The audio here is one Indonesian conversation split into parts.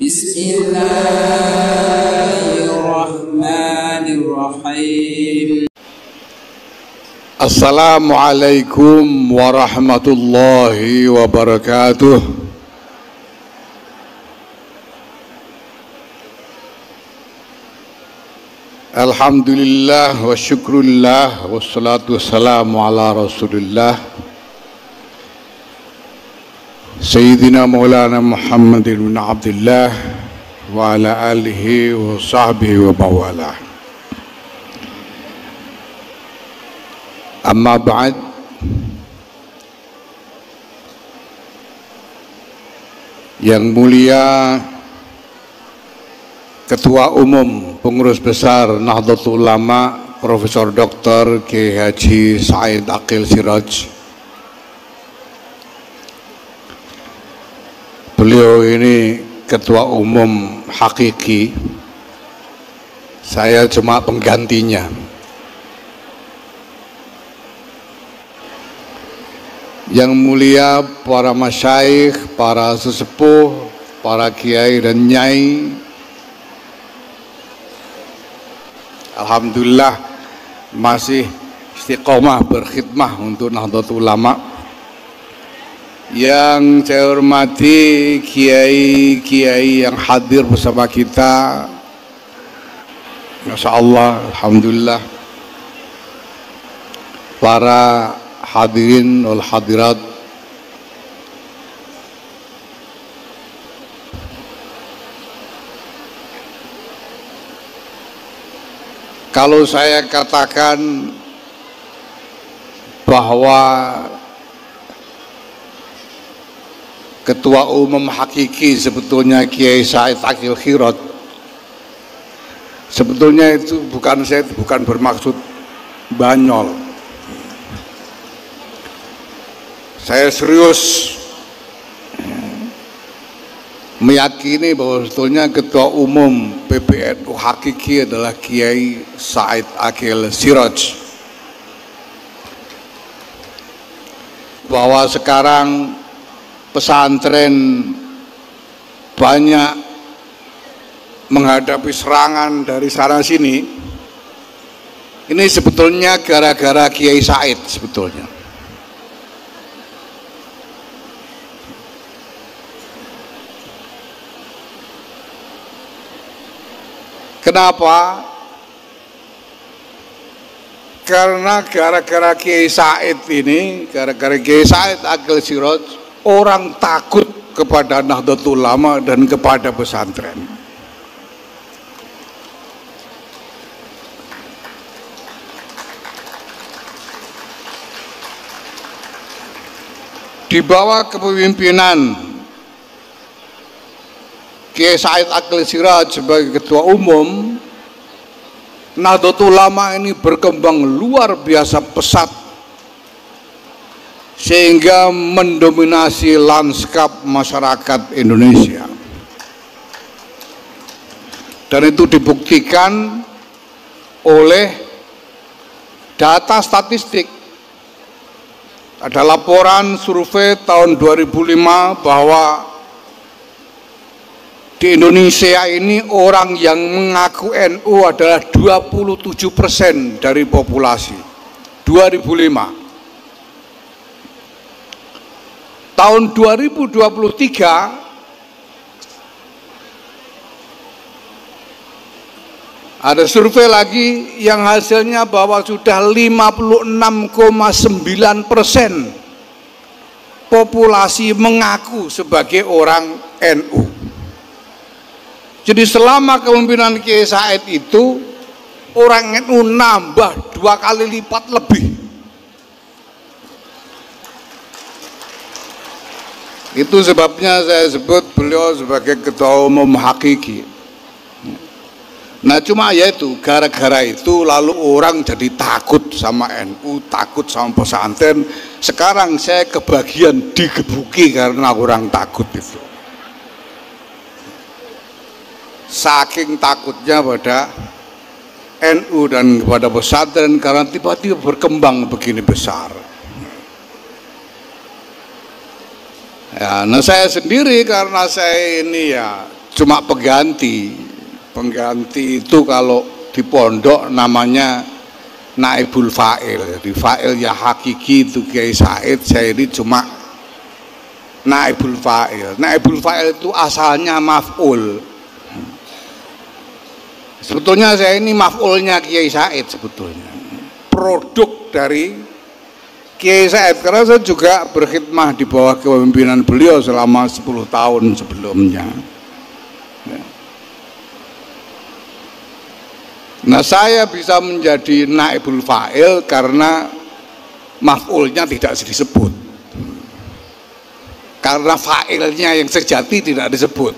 Bismillahirrahmanirrahim. Assalamualaikum warahmatullahi wabarakatuh. Alhamdulillah wa syukrulillah wassalatu wassalamu ala rasulillah Sayyidina Maulana Muhammadin bin Abdullah wa ala alihi wa sahbihi wa mawalah. Amma ba'd. Yang mulia Ketua Umum Pengurus Besar Nahdlatul Ulama Profesor Dr. Kiai Haji Said Aqil Siraj. Beliau ini ketua umum hakiki, saya cuma penggantinya. Yang mulia para masyayikh, para sesepuh, para kiai dan nyai, alhamdulillah masih istiqomah berkhidmah untuk Nahdlatul Ulama. Yang saya hormati kiai-kiai yang hadir bersama kita, Masya Allah, alhamdulillah. Para hadirin wal hadirat, kalau saya katakan bahwa Ketua Umum hakiki sebetulnya Kiai Said Aqil Siraj, sebetulnya itu bukan bermaksud banyol. Saya serius meyakini bahwa sebetulnya Ketua Umum PBNU hakiki adalah Kiai Said Aqil Siraj. Bahwa sekarang pesantren banyak menghadapi serangan dari sana sini, ini sebetulnya gara-gara Kiai Said sebetulnya. Kenapa? Karena gara-gara Kiai Said ini, gara-gara Kiai Said Aqil Siraj, orang takut kepada Nahdlatul Ulama dan kepada pesantren. Di bawah kepemimpinan Kiai Said Aqil Siraj sebagai Ketua Umum, Nahdlatul Ulama ini berkembang luar biasa pesat sehingga mendominasi lanskap masyarakat Indonesia. Dan itu dibuktikan oleh data statistik. Ada laporan survei tahun 2005 bahwa di Indonesia ini orang yang mengaku NU adalah 27% dari populasi. 2005. Tahun 2023 ada survei lagi yang hasilnya bahwa sudah 56,9% populasi mengaku sebagai orang NU. Jadi selama kepemimpinan Kiai Said itu orang NU nambah 2 kali lipat lebih. Itu sebabnya saya sebut beliau sebagai Ketua Umum hakiki. Nah cuma ya itu, gara-gara itu lalu orang jadi takut sama NU, takut sama pesantren. Sekarang saya kebagian digebuki karena orang takut itu. Saking takutnya pada NU dan kepada pesantren karena tiba-tiba berkembang begini besar. Ya, nah saya sendiri karena saya ini ya cuma pengganti itu kalau di pondok namanya naibul fa'il. Jadi fa'il ya hakiki itu Kiai Said, saya ini cuma naibul fa'il. Naibul fa'il itu asalnya maf'ul. Sebetulnya saya ini maf'ulnya Kiai Said sebetulnya. Produk dari Kiai Said, karena saya juga berkhidmah di bawah kepemimpinan beliau selama 10 tahun sebelumnya. Nah, saya bisa menjadi naibul fa'il karena maf'ulnya tidak disebut, karena fa'ilnya yang sejati tidak disebut,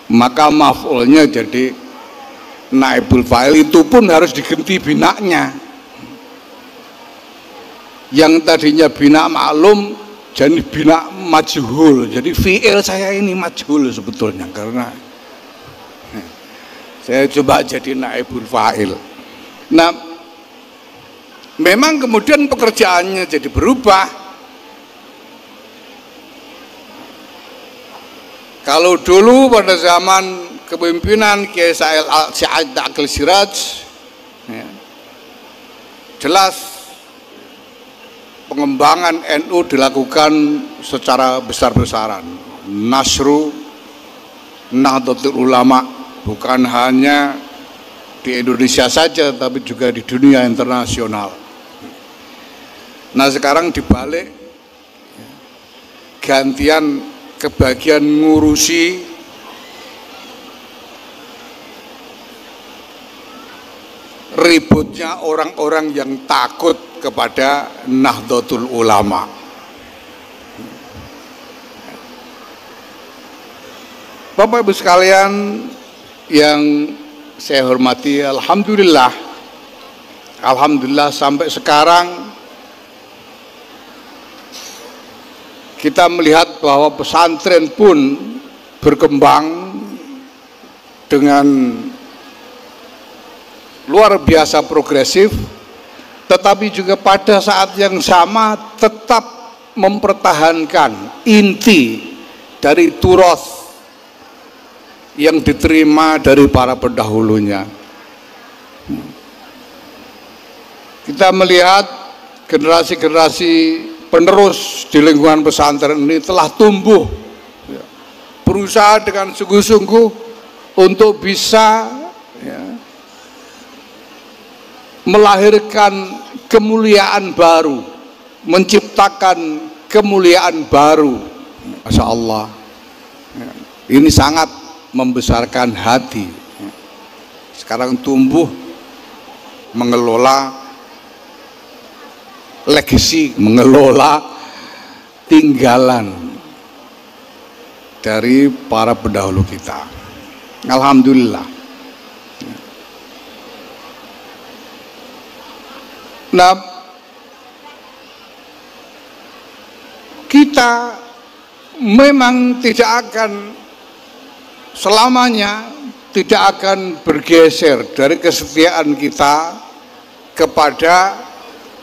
maka maf'ulnya jadi naibul fa'il. Itu pun harus diganti binaknya, yang tadinya bina maklum jadi bina majhul. Jadi fi'il saya ini majhul sebetulnya, karena saya coba jadi naibul fa'il. Nah, memang kemudian pekerjaannya jadi berubah. Kalau dulu pada zaman kepemimpinan Kiai Said Aqil Siraj, ya, jelas pengembangan NU dilakukan secara besar-besaran. Nasru Nahdlatul Ulama bukan hanya di Indonesia saja, tapi juga di dunia internasional. Nah, sekarang dibalik, gantian kebagian ngurusi ributnya orang-orang yang takut kepada Nahdlatul Ulama. Bapak Ibu sekalian yang saya hormati, alhamdulillah sampai sekarang kita melihat bahwa pesantren pun berkembang dengan luar biasa progresif, tetapi juga pada saat yang sama tetap mempertahankan inti dari turas yang diterima dari para pendahulunya. Kita melihat generasi-generasi penerus di lingkungan pesantren ini telah tumbuh, berusaha dengan sungguh-sungguh untuk bisa melahirkan kemuliaan baru, menciptakan kemuliaan baru. Masya Allah, ini sangat membesarkan hati. Sekarang tumbuh mengelola legacy, mengelola tinggalan dari para pendahulu kita. Alhamdulillah. Nah, kita memang tidak akan selamanya, tidak akan bergeser dari kesetiaan kita kepada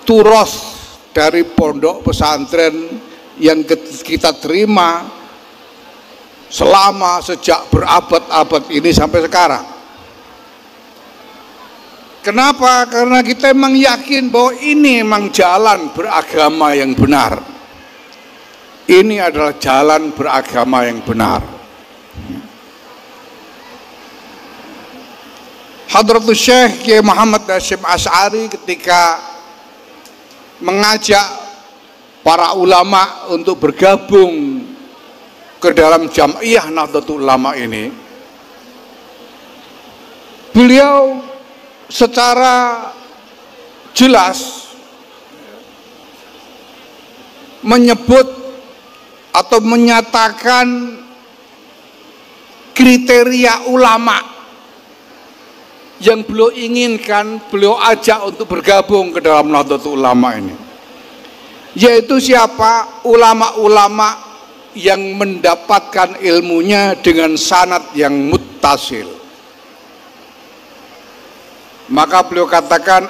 turos dari pondok pesantren yang kita terima selama sejak berabad-abad ini sampai sekarang. Kenapa? Karena kita memang yakin bahwa ini memang jalan beragama yang benar. Ini adalah jalan beragama yang benar. Hadratus Syekh Kiai Muhammad Hasyim Asy'ari ketika mengajak para ulama untuk bergabung ke dalam Jam'iyah Nahdlatul Ulama ini, beliau secara jelas menyebut atau menyatakan kriteria ulama yang beliau inginkan, beliau ajak untuk bergabung ke dalam Nahdlatul Ulama ini, yaitu siapa? Ulama-ulama yang mendapatkan ilmunya dengan sanad yang muttasil. Maka beliau katakan,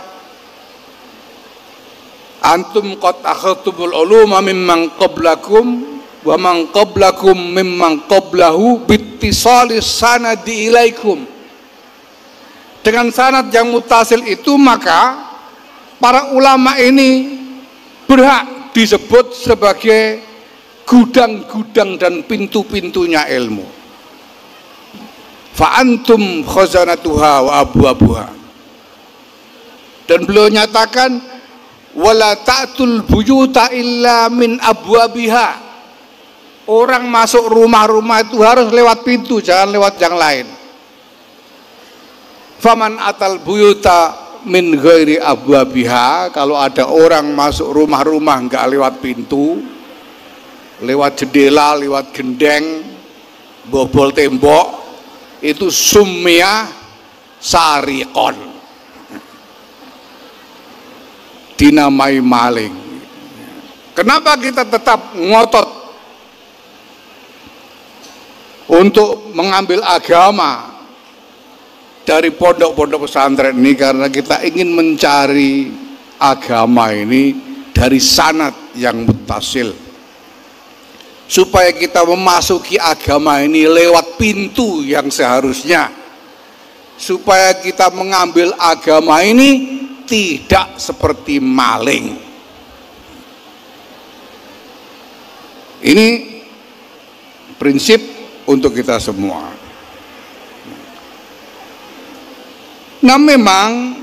antum qad akhadtumul uluma mimman qablakum wa man qablakum mimman qablahu bittisalis sanadi ilaikum. Dengan sanad yang mutasil itu maka para ulama ini berhak disebut sebagai gudang-gudang dan pintu-pintunya ilmu. Fa antum khazanatuha wa abwabuha. Dan beliau nyatakan wala ta'tul buyuta illa min abwabiha. Orang masuk rumah-rumah itu harus lewat pintu, jangan lewat yang lain. Faman atal buyuta min ghairi abwabiha, kalau ada orang masuk rumah-rumah enggak lewat pintu, lewat jendela, lewat gendeng, bobol tembok, itu sumya sariqon, dinamai maling. Kenapa kita tetap ngotot untuk mengambil agama dari pondok-pondok pesantren ini? Karena kita ingin mencari agama ini dari sanad yang muttasil, supaya kita memasuki agama ini lewat pintu yang seharusnya, supaya kita mengambil agama ini tidak seperti maling. Ini prinsip untuk kita semua. Nah memang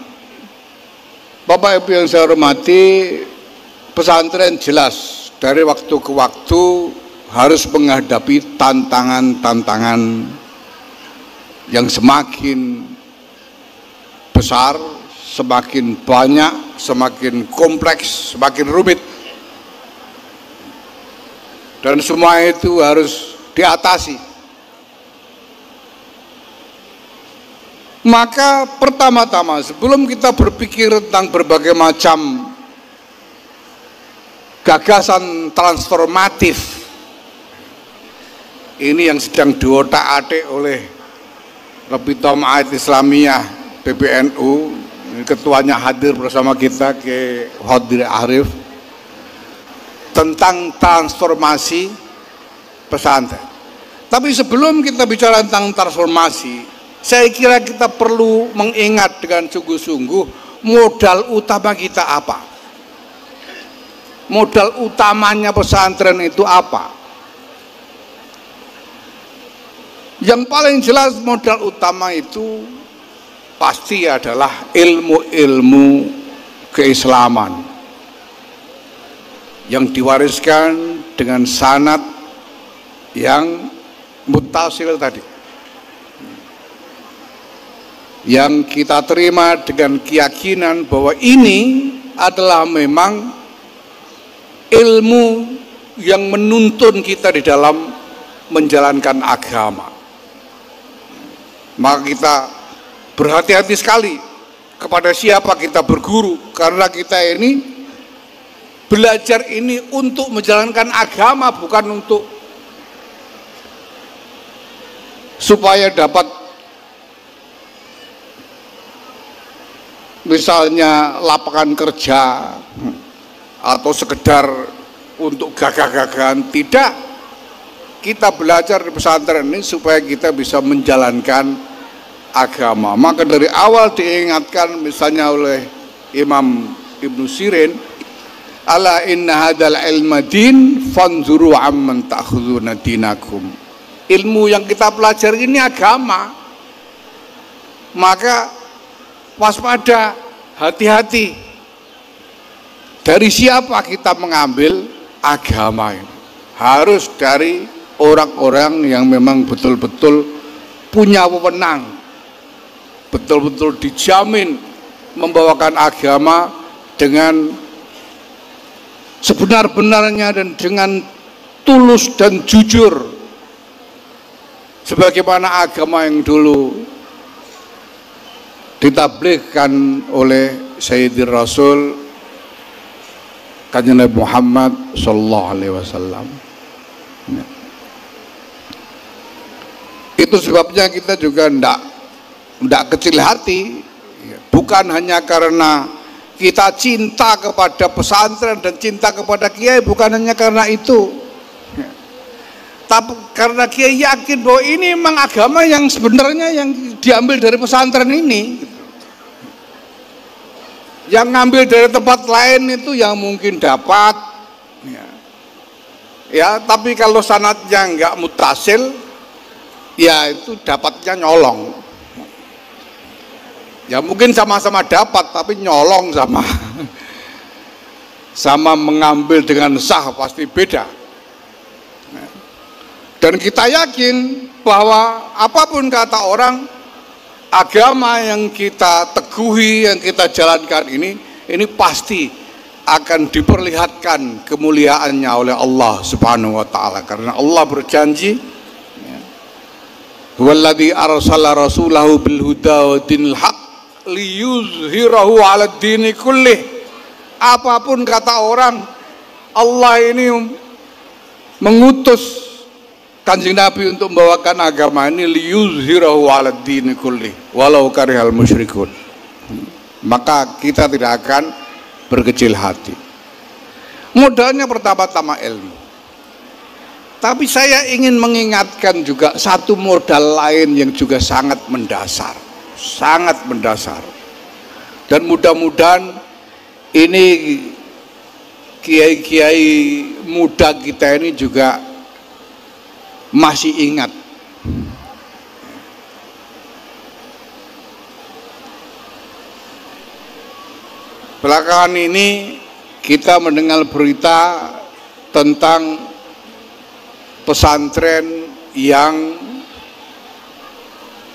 Bapak Ibu yang saya hormati, pesantren jelas dari waktu ke waktu harus menghadapi tantangan-tantangan yang semakin besar, semakin banyak, semakin kompleks, semakin rumit, dan semua itu harus diatasi. Maka pertama-tama sebelum kita berpikir tentang berbagai macam gagasan transformatif ini yang sedang diotak-atik oleh Rabithah Ma'ahid Islamiyah PBNU, ketuanya hadir bersama kita, ke Hadir Arif, tentang transformasi pesantren. Tapi sebelum kita bicara tentang transformasi, saya kira kita perlu mengingat dengan sungguh-sungguh modal utama kita apa. Modal utamanya pesantren itu apa? Yang paling jelas modal utama itu pasti adalah ilmu-ilmu keislaman yang diwariskan dengan sanad yang muttasil tadi, yang kita terima dengan keyakinan bahwa ini adalah memang ilmu yang menuntun kita di dalam menjalankan agama. Maka kita berhati-hati sekali kepada siapa kita berguru, karena kita ini belajar ini untuk menjalankan agama, bukan untuk supaya dapat misalnya lapangan kerja atau sekedar untuk gagah-gagahan. Tidak, kita belajar di pesantren ini supaya kita bisa menjalankan agama. Maka dari awal diingatkan misalnya oleh Imam Ibnu Sirin, ala inna hadal ilma din fanzuru amman ta'khuduna dinakum. Ilmu yang kita pelajari ini agama, maka waspada, hati-hati dari siapa kita mengambil agama ini. Harus dari orang-orang yang memang betul-betul punya wewenang, betul-betul dijamin membawakan agama dengan sebenar-benarnya dan dengan tulus dan jujur, sebagaimana agama yang dulu ditablighkan oleh Sayyidina Rasul Kanjeng Nabi Muhammad sallallahu alaihi wasallam. Itu sebabnya kita juga ndak kecil hati, bukan hanya karena kita cinta kepada pesantren dan cinta kepada kiai, bukan hanya karena itu, Tapi karena Kiai yakin bahwa ini memang agama yang sebenarnya yang diambil dari pesantren ini. Yang ngambil dari tempat lain itu yang mungkin dapat, ya tapi kalau sanadnya nggak mutasil, ya itu dapatnya nyolong. Ya mungkin sama-sama dapat, tapi nyolong sama mengambil dengan sah pasti beda. Dan kita yakin bahwa apapun kata orang, agama yang kita teguhi, yang kita jalankan ini pasti akan diperlihatkan kemuliaannya oleh Allah Subhanahu wa taala, karena Allah berjanji, "Huwallazi arsala rasulahu bil huda wa dinil haq liyuzhirahu 'alad dini kullih." Apapun kata orang, Allah ini mengutus Kanjeng Nabi untuk membawakan agama ini liyuzhirahu 'alad dini kulli walau karihal musyrikun. Maka kita tidak akan berkecil hati. Modalnya pertama-tama ilmu. Tapi saya ingin mengingatkan juga satu modal lain yang juga sangat mendasar. Sangat mendasar. Dan mudah-mudahan ini kiai-kiai muda kita ini juga masih ingat. Belakangan ini kita mendengar berita tentang pesantren yang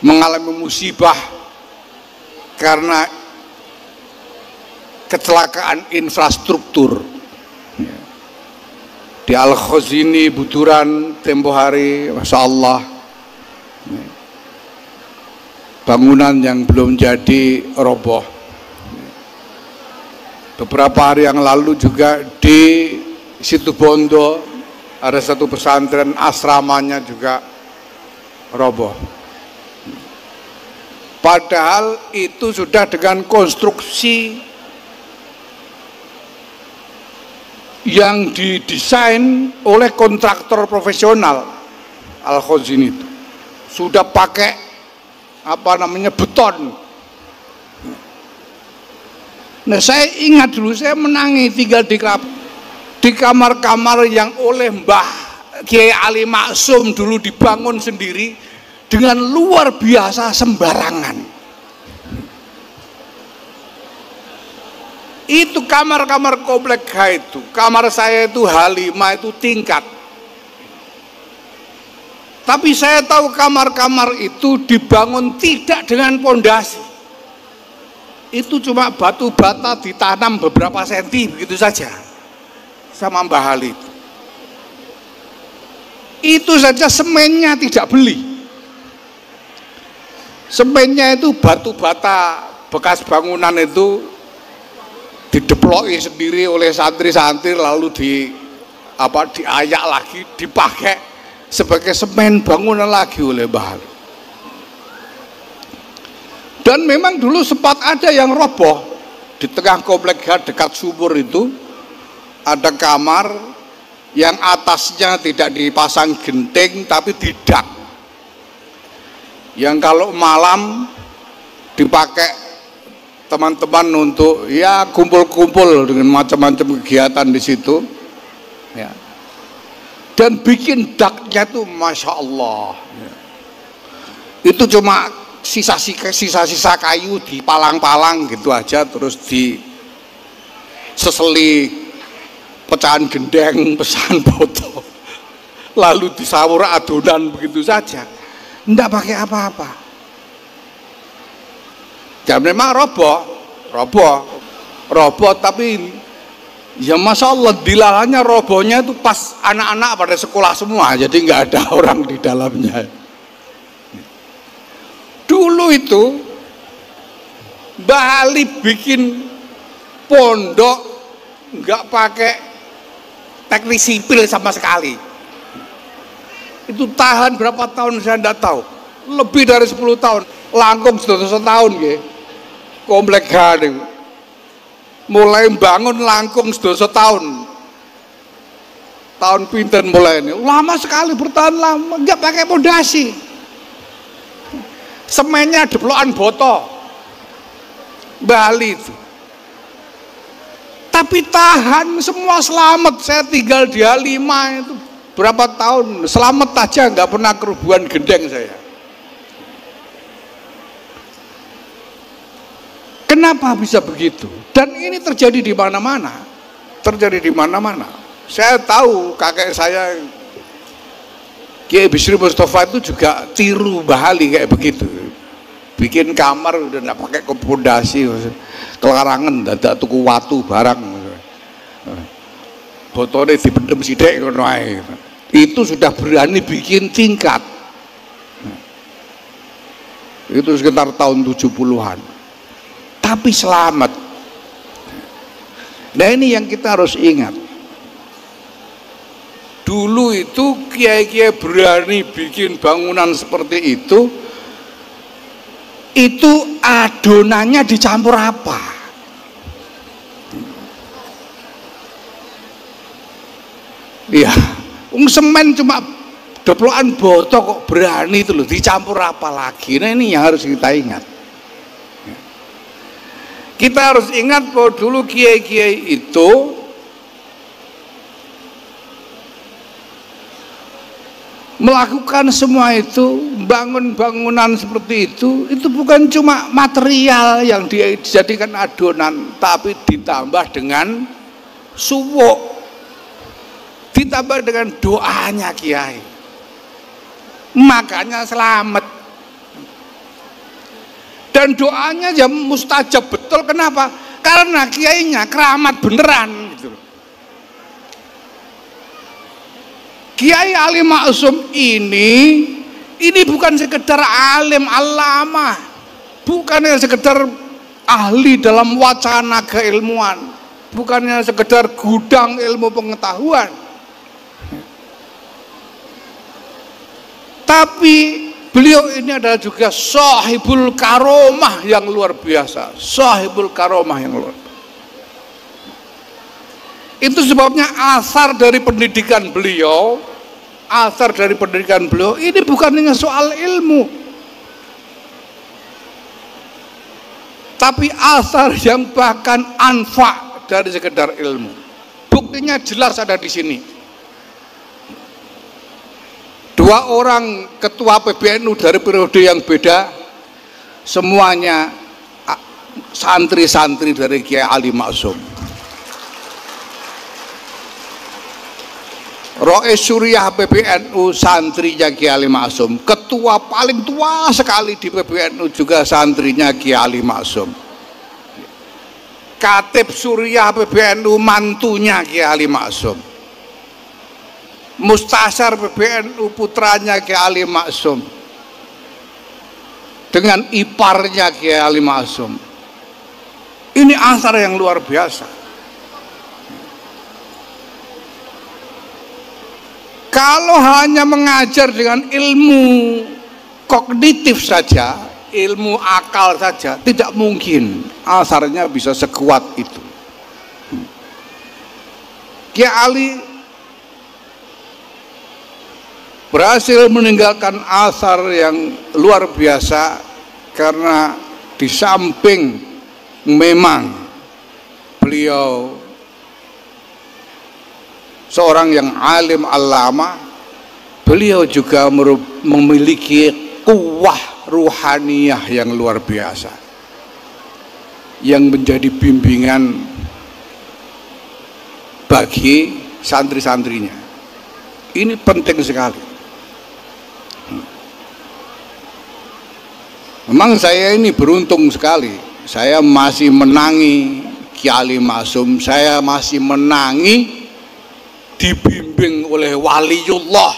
mengalami musibah karena kecelakaan infrastruktur. Di Al-Khazini Buturan tempo hari, Masya Allah, bangunan yang belum jadi roboh. Beberapa hari yang lalu juga di Situbondo ada satu pesantren, asramanya juga roboh. Padahal itu sudah dengan konstruksi yang didesain oleh kontraktor profesional. Al-Khazini itu sudah pakai beton. Nah, saya ingat dulu saya menangi tinggal di kamar-kamar yang oleh Mbah Kiai Ali Maksum dulu dibangun sendiri dengan luar biasa sembarangan. Itu kamar-kamar komplek H itu, kamar saya itu H5 itu tingkat. Tapi saya tahu kamar-kamar itu dibangun tidak dengan pondasi. Itu cuma batu bata ditanam beberapa senti begitu saja sama Mbah Ali. Itu saja semennya tidak beli. Semennya itu batu bata bekas bangunan itu dideploki sendiri oleh santri-santri, lalu diayak lagi, dipakai sebagai semen bangunan lagi oleh Mbah Ali. Dan memang dulu sempat ada yang roboh di tengah komplek dekat sumur itu, ada kamar yang atasnya tidak dipasang genting tapi didak, yang kalau malam dipakai teman-teman untuk ya kumpul-kumpul dengan macam-macam kegiatan di situ, ya. Dan bikin daknya tuh Masya Allah, ya. Itu cuma sisa-sisa kayu dipalang-palang gitu aja, terus diseseli pecahan gendeng, pecahan botol, lalu disawur adonan begitu saja, enggak pakai apa-apa. Dan memang roboh, tapi ya Masya Allah dilalanya robohnya itu pas anak-anak pada sekolah semua, jadi nggak ada orang di dalamnya. Dulu itu Mbah Ali bikin pondok nggak pakai teknik sipil sama sekali. Itu tahan berapa tahun saya tidak tahu, lebih dari 10 tahun, langkung sudah setahun ya. Komplek H mulai bangun langkung sudah setahun. tahun pinten mulai ini, lama sekali, bertahan lama, nggak pakai pondasi, semennya deplokan boto Bali itu, tapi tahan semua, selamat. Saya tinggal di A5 itu berapa tahun, selamat aja, nggak pernah kerubuhan gendeng saya. Kenapa bisa begitu? Dan ini terjadi di mana-mana, terjadi di mana-mana. Saya tahu kakek saya Kiai Bisri Mustafa itu juga tiru Bahali kayak begitu, bikin kamar udah nggak pakai pondasi, kelarangan dadak tuku watu barang, botolnya dipendem sidik ngono ae. Itu sudah berani bikin tingkat. Itu sekitar tahun 70-an. Tapi selamat. Nah ini yang kita harus ingat. Dulu itu kiai-kiai berani bikin bangunan seperti itu adonannya dicampur apa? Iya, semen cuma deplokan botok kok berani itu loh, dicampur apa lagi? Nah ini yang harus kita ingat. Kita harus ingat bahwa dulu kiai-kiai itu melakukan semua itu, bangun bangunan seperti itu bukan cuma material yang dijadikan adonan, tapi ditambah dengan suwuk, ditambah dengan doanya kiai, makanya selamat. Dan doanya ya mustajab betul. Kenapa? Karena kiainya keramat beneran gitu. Kiai Ali Maksum ini bukan sekedar alim alama, bukannya sekedar ahli dalam wacana keilmuan, bukannya sekedar gudang ilmu pengetahuan, tapi beliau ini adalah juga sahibul karomah yang luar biasa, sahibul karomah yang luar biasa. Itu sebabnya asar dari pendidikan beliau ini bukan hanya soal ilmu, tapi asar yang bahkan anfa dari sekedar ilmu. Buktinya jelas ada di sini. Dua orang ketua PBNU dari periode yang beda, semuanya santri-santri dari Kiai Ali Maksum. Rois Suriah PBNU santrinya Kiai Ali Maksum, ketua paling tua sekali di PBNU juga santrinya Kiai Ali Maksum. Katib Suriah PBNU mantunya Kiai Ali Maksum. Mustasyar PBNU putranya Kiai Ali Maksum dengan iparnya Kiai Ali Maksum. Ini asar yang luar biasa. Kalau hanya mengajar dengan ilmu kognitif saja, ilmu akal saja, tidak mungkin asarnya bisa sekuat itu. Kiai Ali berhasil meninggalkan asar yang luar biasa karena di samping memang beliau seorang yang alim alama, beliau juga memiliki kuwah ruhaniyah yang luar biasa yang menjadi bimbingan bagi santri-santrinya. Ini penting sekali. Memang saya ini beruntung sekali, saya masih menangi Kiai Ali Maksum, saya masih menangi dibimbing oleh waliullah.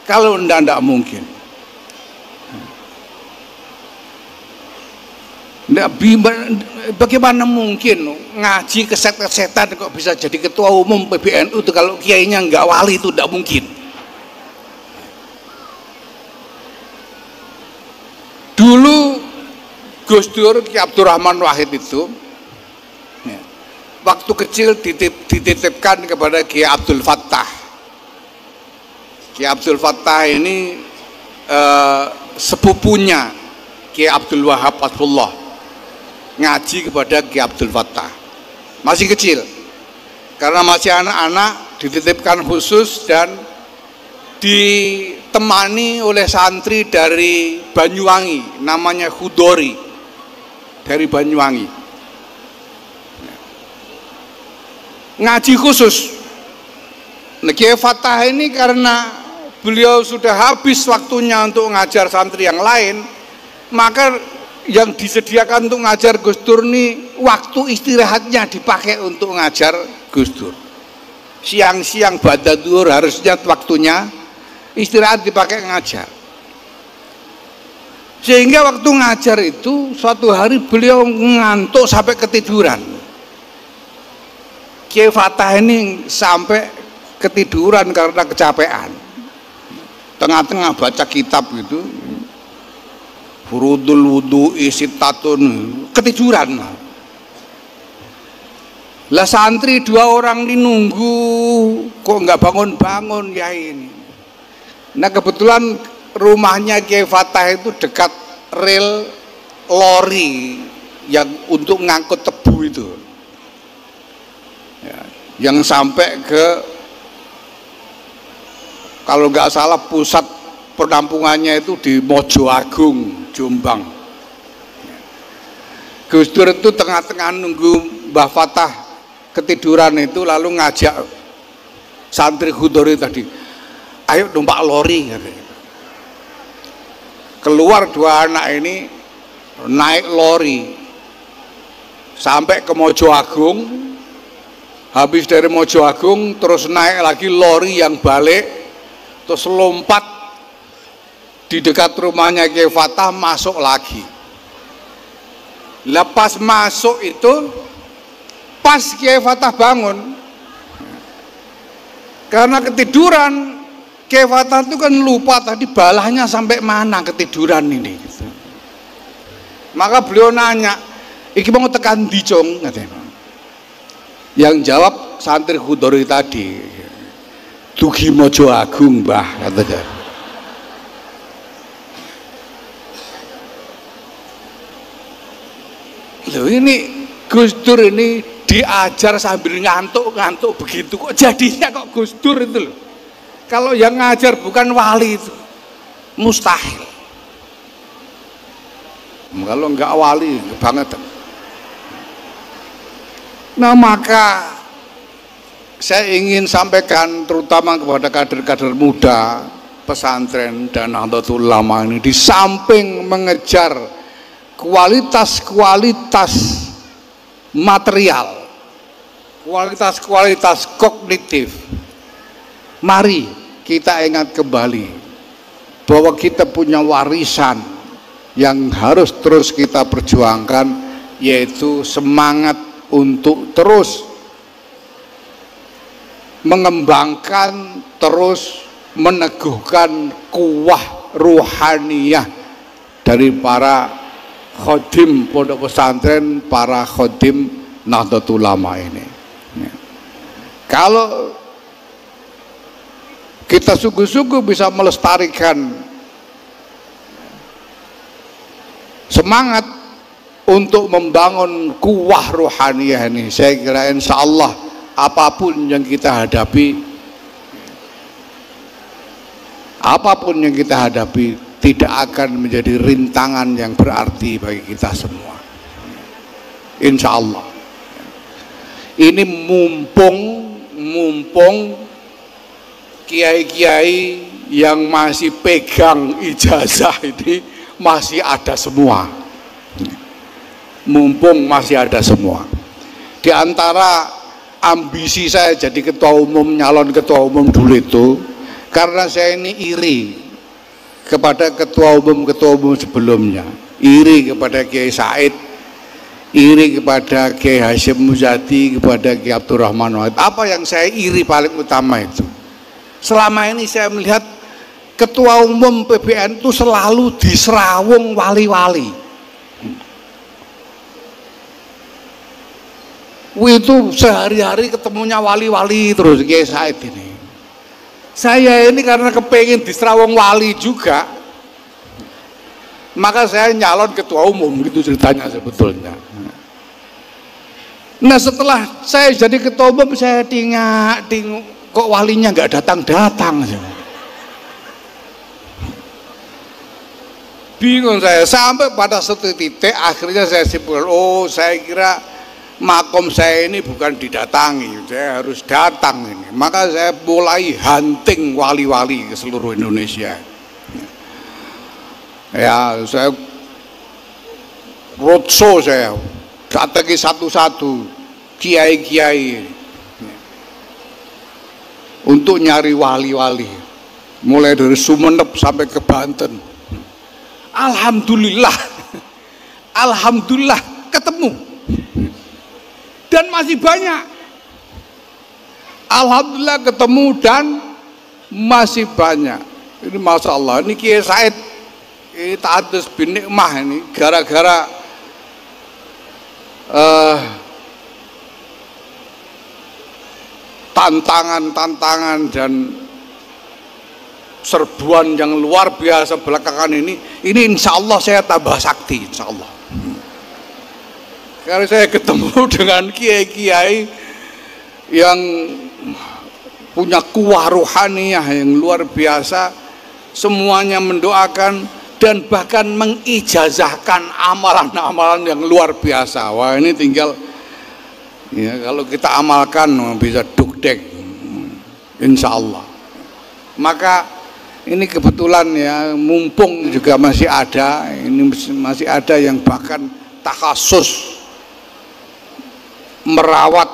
Kalau tidak mungkin. Bagaimana mungkin ngaji keset-kesetan kok bisa jadi ketua umum PBNU itu kalau kiainya nggak wali, itu tidak mungkin. Dulu Gus Dur Ki Abdurrahman Wahid itu waktu kecil dititipkan kepada Kiai Abdul Fattah. Kiai Abdul Fattah ini sepupunya Kiai Abdul Wahab Fatullah, ngaji kepada Kiai Abdul Fattah. Masih kecil, karena masih anak-anak, dititipkan khusus dan ditemani oleh santri dari Banyuwangi, namanya Khudori, dari Banyuwangi. Ngaji khusus. Nah, Kiai Fattah ini karena beliau sudah habis waktunya untuk ngajar santri yang lain, maka yang disediakan untuk ngajar Gus Dur ini waktu istirahatnya dipakai untuk ngajar Gus Dur. Siang-siang ba'da zuhur harusnya waktunya istirahat dipakai ngajar. Sehingga waktu ngajar itu suatu hari beliau ngantuk sampai ketiduran. Kiai Fattah ini sampai ketiduran karena kecapean. Tengah-tengah baca kitab gitu, Furudul wudu isitatun, ketiduran. Lah santri 2 orang ini nunggu, kok nggak bangun-bangun ya ini. Nah kebetulan rumahnya Kiai Fattah itu dekat rel lori yang untuk ngangkut tebu itu, ya, yang sampai ke, kalau nggak salah pusat penampungannya itu di Mojo Agung, Jombang. Gus Dur itu tengah-tengah nunggu Mbah Fattah ketiduran itu, lalu ngajak santri Khudori tadi, ayo numpak lori. Keluar 2 anak ini naik lori sampai ke Mojo Agung, habis dari Mojo Agung terus naik lagi lori yang balik, terus lompat di dekat rumahnya Kiai Fattah, masuk lagi. Lepas masuk itu pas Kiai Fattah bangun, karena ketiduran Kiai Fattah itu kan lupa tadi balahnya sampai mana ketiduran ini gitu. Maka beliau nanya, iki mau tekan di Cong, katanya. Yang jawab santri Khudori tadi, dugi Mojo Agung Mbah, katanya. Loh ini Gus Dur ini diajar sambil ngantuk-ngantuk begitu, kok jadinya kok Gus Dur itu loh. Kalau yang ngajar bukan wali itu mustahil. Kalau enggak wali banget. Nah maka saya ingin sampaikan terutama kepada kader-kader muda pesantren dan Nahdlatul Ulama ini, di samping mengejar kualitas-kualitas material, kualitas-kualitas kognitif, mari kita ingat kembali bahwa kita punya warisan yang harus terus kita perjuangkan, yaitu semangat untuk terus mengembangkan, terus meneguhkan kuwah ruhaniyah dari para khodim pondok pesantren, para khodim Nahdlatul Ulama ini. Kalau kita sungguh-sungguh bisa melestarikan semangat untuk membangun kuwah ruhaniyah ini, saya kira insya Allah apapun yang kita hadapi, tidak akan menjadi rintangan yang berarti bagi kita semua, insya Allah. Ini mumpung kiai-kiai yang masih pegang ijazah ini masih ada semua, mumpung masih ada semua. Di antara ambisi saya jadi ketua umum, nyalon ketua umum dulu itu karena saya ini iri kepada ketua umum sebelumnya, iri kepada Kiai Said, iri kepada Kiai Hasyim Muzadi, kepada Kiai Abdurrahman Wahid. Apa yang saya iri paling utama itu, selama ini saya melihat ketua umum PBN itu selalu diserawung wali-wali. Itu sehari-hari ketemunya wali-wali terus Kiai Said ini. Saya ini karena kepengen diserawong wali juga, maka saya nyalon ketua umum, gitu ceritanya sebetulnya. Nah setelah saya jadi ketua umum, saya tingak kok walinya nggak datang-datang. Bingung saya, sampai pada satu titik akhirnya saya simpulkan, oh saya kira makom saya ini bukan didatangi, saya harus datang ini. Maka saya mulai hunting wali-wali ke seluruh Indonesia. Ya, saya roadshow, saya datangi satu-satu kiai-kiai untuk nyari wali-wali, mulai dari Sumeneb sampai ke Banten. Alhamdulillah, alhamdulillah ketemu. Dan masih banyak. Alhamdulillah ketemu dan masih banyak. Ini Masya Allah, ini Kiai Said ini Ta'addus bin Nikmah ini gara-gara tantangan-tantangan dan serbuan yang luar biasa belakangan ini insya Allah saya tambah sakti, insya Allah. Karena saya ketemu dengan kiai-kiai yang punya kuwah rohaniyah yang luar biasa, semuanya mendoakan dan bahkan mengijazahkan amalan-amalan yang luar biasa. Wah, ini tinggal ya, kalau kita amalkan bisa dukdek, insya Allah. Maka ini kebetulan ya, mumpung juga masih ada, ini masih ada yang bahkan takhasus merawat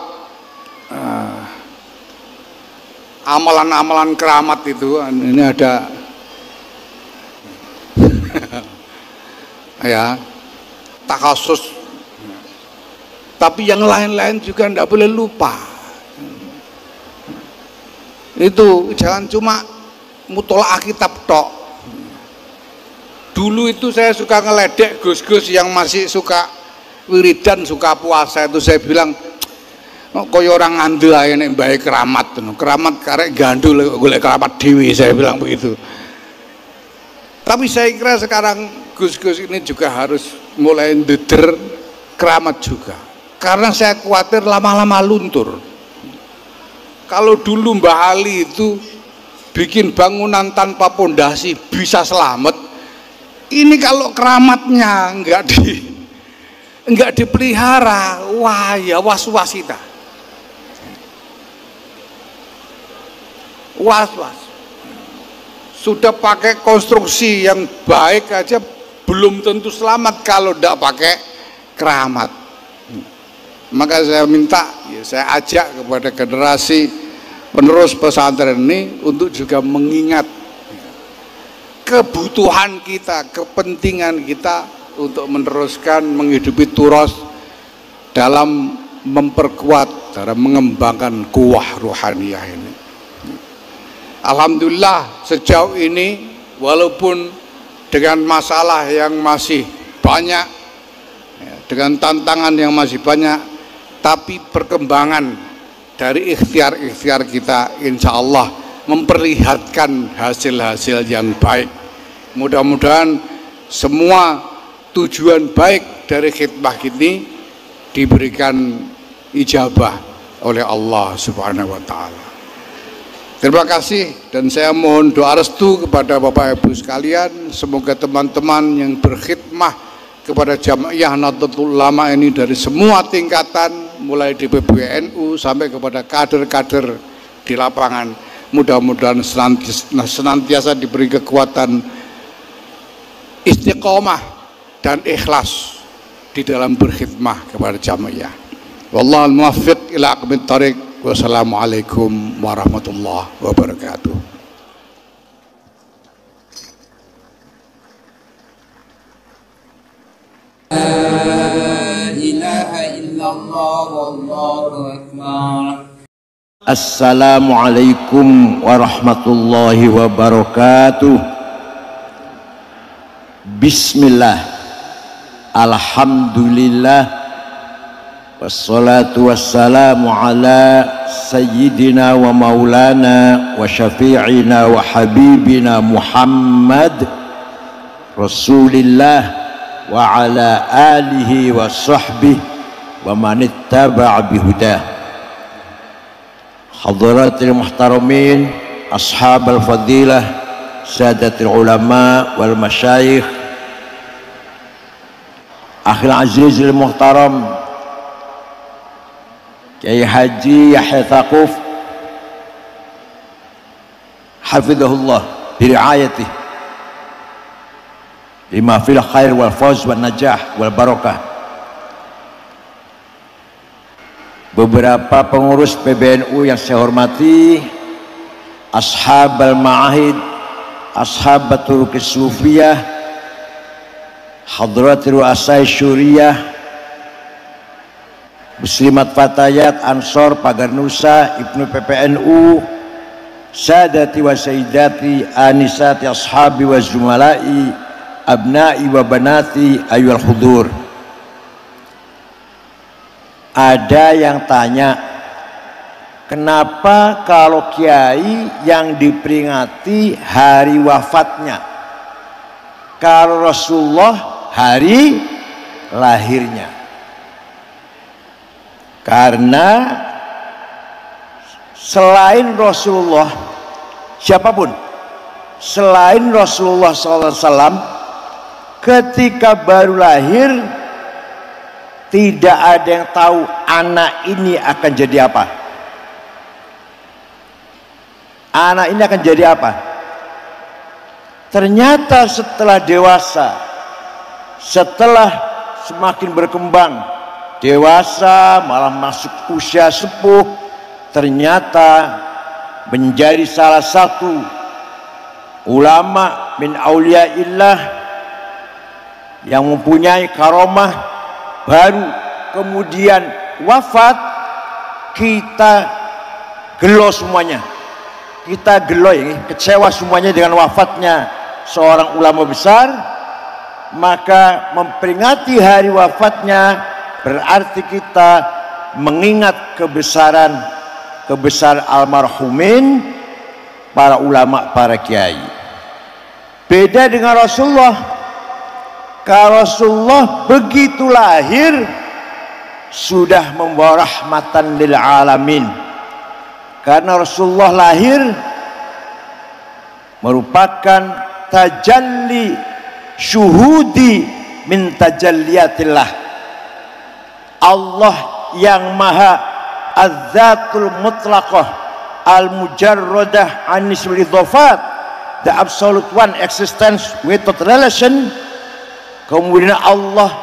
amalan-amalan keramat itu. Ini ada ya takhasus, tapi yang lain-lain juga tidak boleh lupa. Itu jangan cuma mutolaah kitab tok. Dulu itu saya suka ngeledek gus-gus yang masih suka wiridan, suka puasa, itu saya bilang koyo orang ngandel aja nek mbahe keramat, keramat karek gandul golek keramat dewi, saya bilang begitu. Tapi saya kira sekarang gus-gus ini juga harus mulai ndeder keramat juga, karena saya khawatir lama-lama luntur. Kalau dulu Mbah Ali itu bikin bangunan tanpa pondasi bisa selamat, ini kalau keramatnya enggak dipelihara, wah ya was-was kita, was-was. Sudah pakai konstruksi yang baik aja belum tentu selamat kalau tidak pakai keramat. Maka saya minta, ya saya ajak kepada generasi penerus pesantren ini untuk juga mengingat kebutuhan kita, kepentingan kita untuk meneruskan menghidupi turas dalam memperkuat, dalam mengembangkan kuwah ruhaniyah ini. Alhamdulillah sejauh ini walaupun dengan masalah yang masih banyak, dengan tantangan yang masih banyak, tapi perkembangan dari ikhtiar-ikhtiar kita insya Allah memperlihatkan hasil-hasil yang baik. Mudah-mudahan semua tujuan baik dari khidmah ini diberikan ijabah oleh Allah Subhanahu wa Ta'ala. Terima kasih, dan saya mohon doa restu kepada Bapak Ibu sekalian, semoga teman-teman yang berkhidmah kepada Jamiah Nahdlatul Ulama ini dari semua tingkatan, mulai di PBNU sampai kepada kader-kader di lapangan, mudah-mudahan senantiasa diberi kekuatan, istiqomah dan ikhlas di dalam berkhidmah kepada Jamiah. Wallahul muwaffiq ila aqwamit thariq. Wassalamualaikum warahmatullahi wabarakatuh. La ilaha illallah wallahu akbar. Assalamualaikum warahmatullahi wabarakatuh. Bismillah, alhamdulillah, wassalatu wassalamu ala sayyidina wa maulana wa syafi'ina wa habibina Muhammad Rasulillah wa ala alihi wa sahbihi wa man ittaba'a bihudah. Hadratil muhtaramin, ashabal fadilah, sadatil ulama wal masyayikh, akhil azizil muhtaram Kiai Haji Yahya Thaquf hafidhahullah biriayatih lima fil khair wal fawz wal najah wal barakah. Beberapa pengurus PBNU yang saya hormati, ashabal ma'ahid, ashabatul kisufiyah, hadratul asai syuriyah, muslimat fatayat, ansor, pagar nusa, ibnu PPNU, sadati wa sayyidati, anisati, ashabi wa zumalai, abnai wa banati, ayyul hudur. Ada yang tanya, kenapa kalau kiai yang diperingati hari wafatnya, kalau Rasulullah hari lahirnya? Karena selain Rasulullah, siapapun selain Rasulullah SAW, ketika baru lahir tidak ada yang tahu anak ini akan jadi apa. Anak ini akan jadi apa? Ternyata setelah dewasa, setelah semakin berkembang, dewasa malah masuk usia sepuh, ternyata menjadi salah satu ulama min auliyaillah yang mempunyai karomah, baru kemudian wafat. Kita gelo semuanya, kita gelo ini, kecewa semuanya dengan wafatnya seorang ulama besar. Maka memperingati hari wafatnya berarti kita mengingat kebesaran almarhumin para ulama, para kiai. Beda dengan Rasulullah. Kalau Rasulullah begitu lahir sudah membawa rahmatan lil alamin. Karena Rasulullah lahir merupakan tajalli syuhudi min tajalliyatillah. Allah yang maha az-zatul mutlaqah al-mujarradah anismul idhofat, the absolute one existence without relation. Kemudian Allah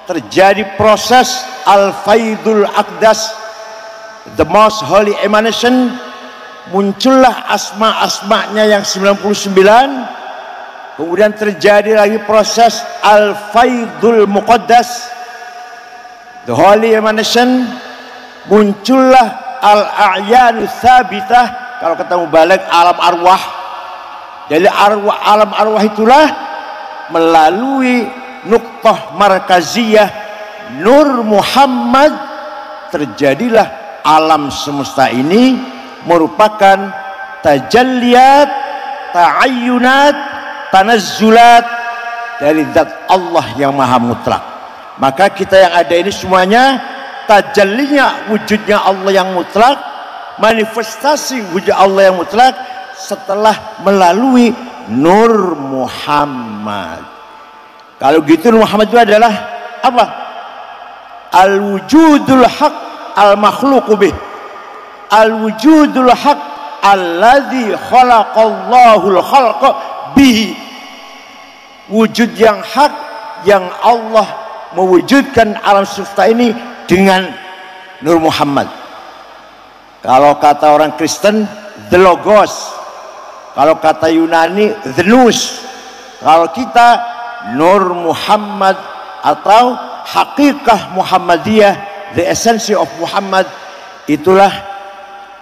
terjadi proses al-faidul aqdas, the most holy emanation, muncullah asma-asmanya yang 99. Kemudian terjadi lagi proses al-faidul muqaddas, the holy emanation, muncullah al-a'yanu thabitah, kalau ketemu balik alam arwah. Jadi alam arwah itulah melalui nuqtah markaziyah Nur Muhammad terjadilah alam semesta ini, merupakan tajalliyat, ta'ayyunat, tanazzulat dari zat Allah yang maha mutlak. Maka kita yang ada ini semuanya tajallinya wujudnya Allah yang mutlak, manifestasi wujud Allah yang mutlak setelah melalui Nur Muhammad. Kalau gitu Nur Muhammad itu adalah apa? Al-wujudul haq al-makhluqu bih, al-wujudul haq alladzi khalaqallahul khalqa bihi. Wujud yang hak yang Allah mewujudkan alam semesta ini dengan Nur Muhammad. Kalau kata orang Kristen, the Logos. Kalau kata Yunani, the Nous. Kalau kita, Nur Muhammad atau hakikah Muhammadiyah, the essence of Muhammad. Itulah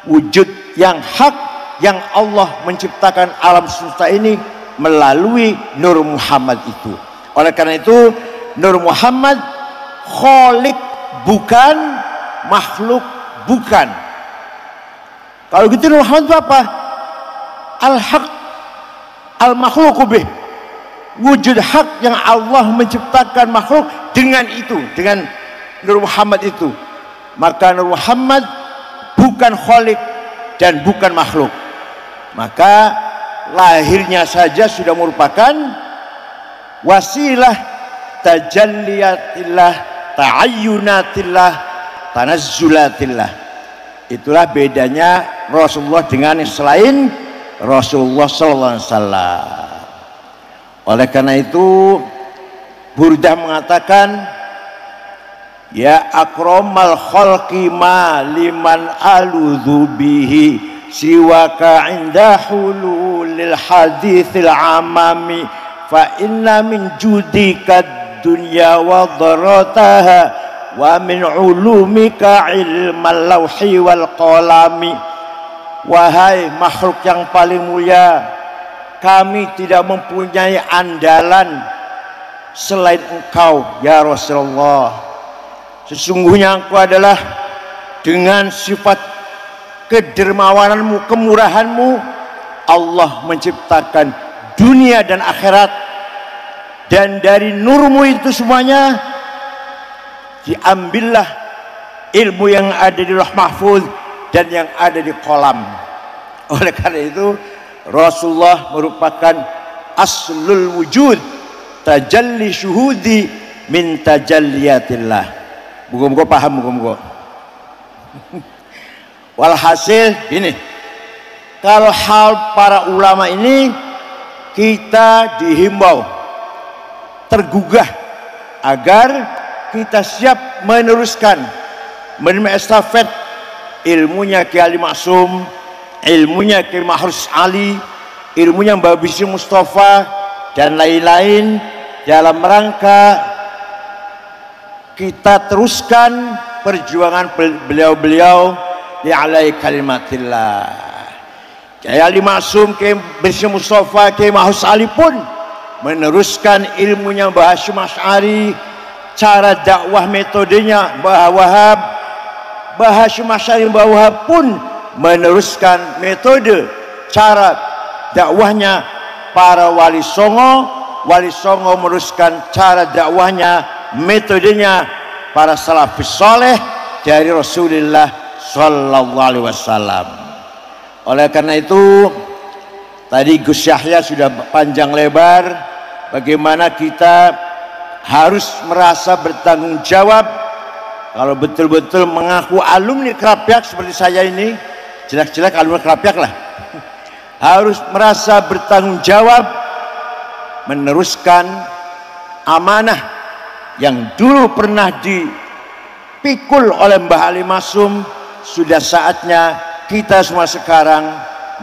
wujud yang hak yang Allah menciptakan alam semesta ini melalui Nur Muhammad itu. Oleh karena itu Nur Muhammad khaliq bukan, makhluk bukan. Kalau gitu Nur Muhammad itu apa? Al-haq al-makhluqu bih, wujud hak yang Allah menciptakan makhluk dengan itu, dengan Nur Muhammad itu. Maka Nur Muhammad bukan khalik dan bukan makhluk. Maka lahirnya saja sudah merupakan wasilah tajalliyatillah, ta'ayyunatillah, tanazzulatillah. Itulah bedanya Rasulullah dengan yang selain Rasulullah sallallahu alaihi wasallam. Oleh karena itu Burdah mengatakan, ya akramal khalqi ma liman aludhu bihi siwaka inda hululil hadithil amami fa inna min judika dunya wa dharataha wa min ulumika ilmal lawhi wal qalami. Wahai makhluk yang paling mulia, kami tidak mempunyai andalan selain engkau ya Rasulullah. Sesungguhnya engkau adalah dengan sifat kedermawananmu, kemurahanmu, Allah menciptakan dunia dan akhirat, dan dari nurmu itu semuanya diambillah ilmu yang ada di Lauh Mahfuz dan yang ada di kolam. Oleh karena itu Rasulullah merupakan aslul wujud, tajalli syuhudi min tajalliyatillah. Muga-muga paham, muga-muga. Walhasil ini, kalau hal para ulama ini kita dihimbau, tergugah agar kita siap meneruskan, menerima estafet ilmunya Kiai Ali Maksum, ilmunya Kiai Mahrus Ali, ilmunya Mbak Bisri Mustafa dan lain-lain, dalam rangka kita teruskan perjuangan beliau-beliau di alai kalimatillah. Kiai Ali Maksum, Kiai Bisri Mustafa, Kiai Mahrus Ali pun meneruskan ilmunya Mbah Hasyim Asy'ari, cara dakwah metodenya Mbah Wahab. Mbah Hasyim Asy'ari, Mbah Wahab pun meneruskan metode cara dakwahnya para wali songo. Wali songo meneruskan cara dakwahnya, metodenya para salafus soleh dari Rasulullah sallallahu alaihi wasallam. Oleh karena itu tadi Gus Yahya sudah panjang lebar bagaimana kita harus merasa bertanggung jawab. Kalau betul-betul mengaku alumni Krapyak seperti saya ini, jelek-jelek alumni Krapyak lah, harus merasa bertanggung jawab meneruskan amanah yang dulu pernah dipikul oleh Mbah Ali Maksum. Sudah saatnya kita semua sekarang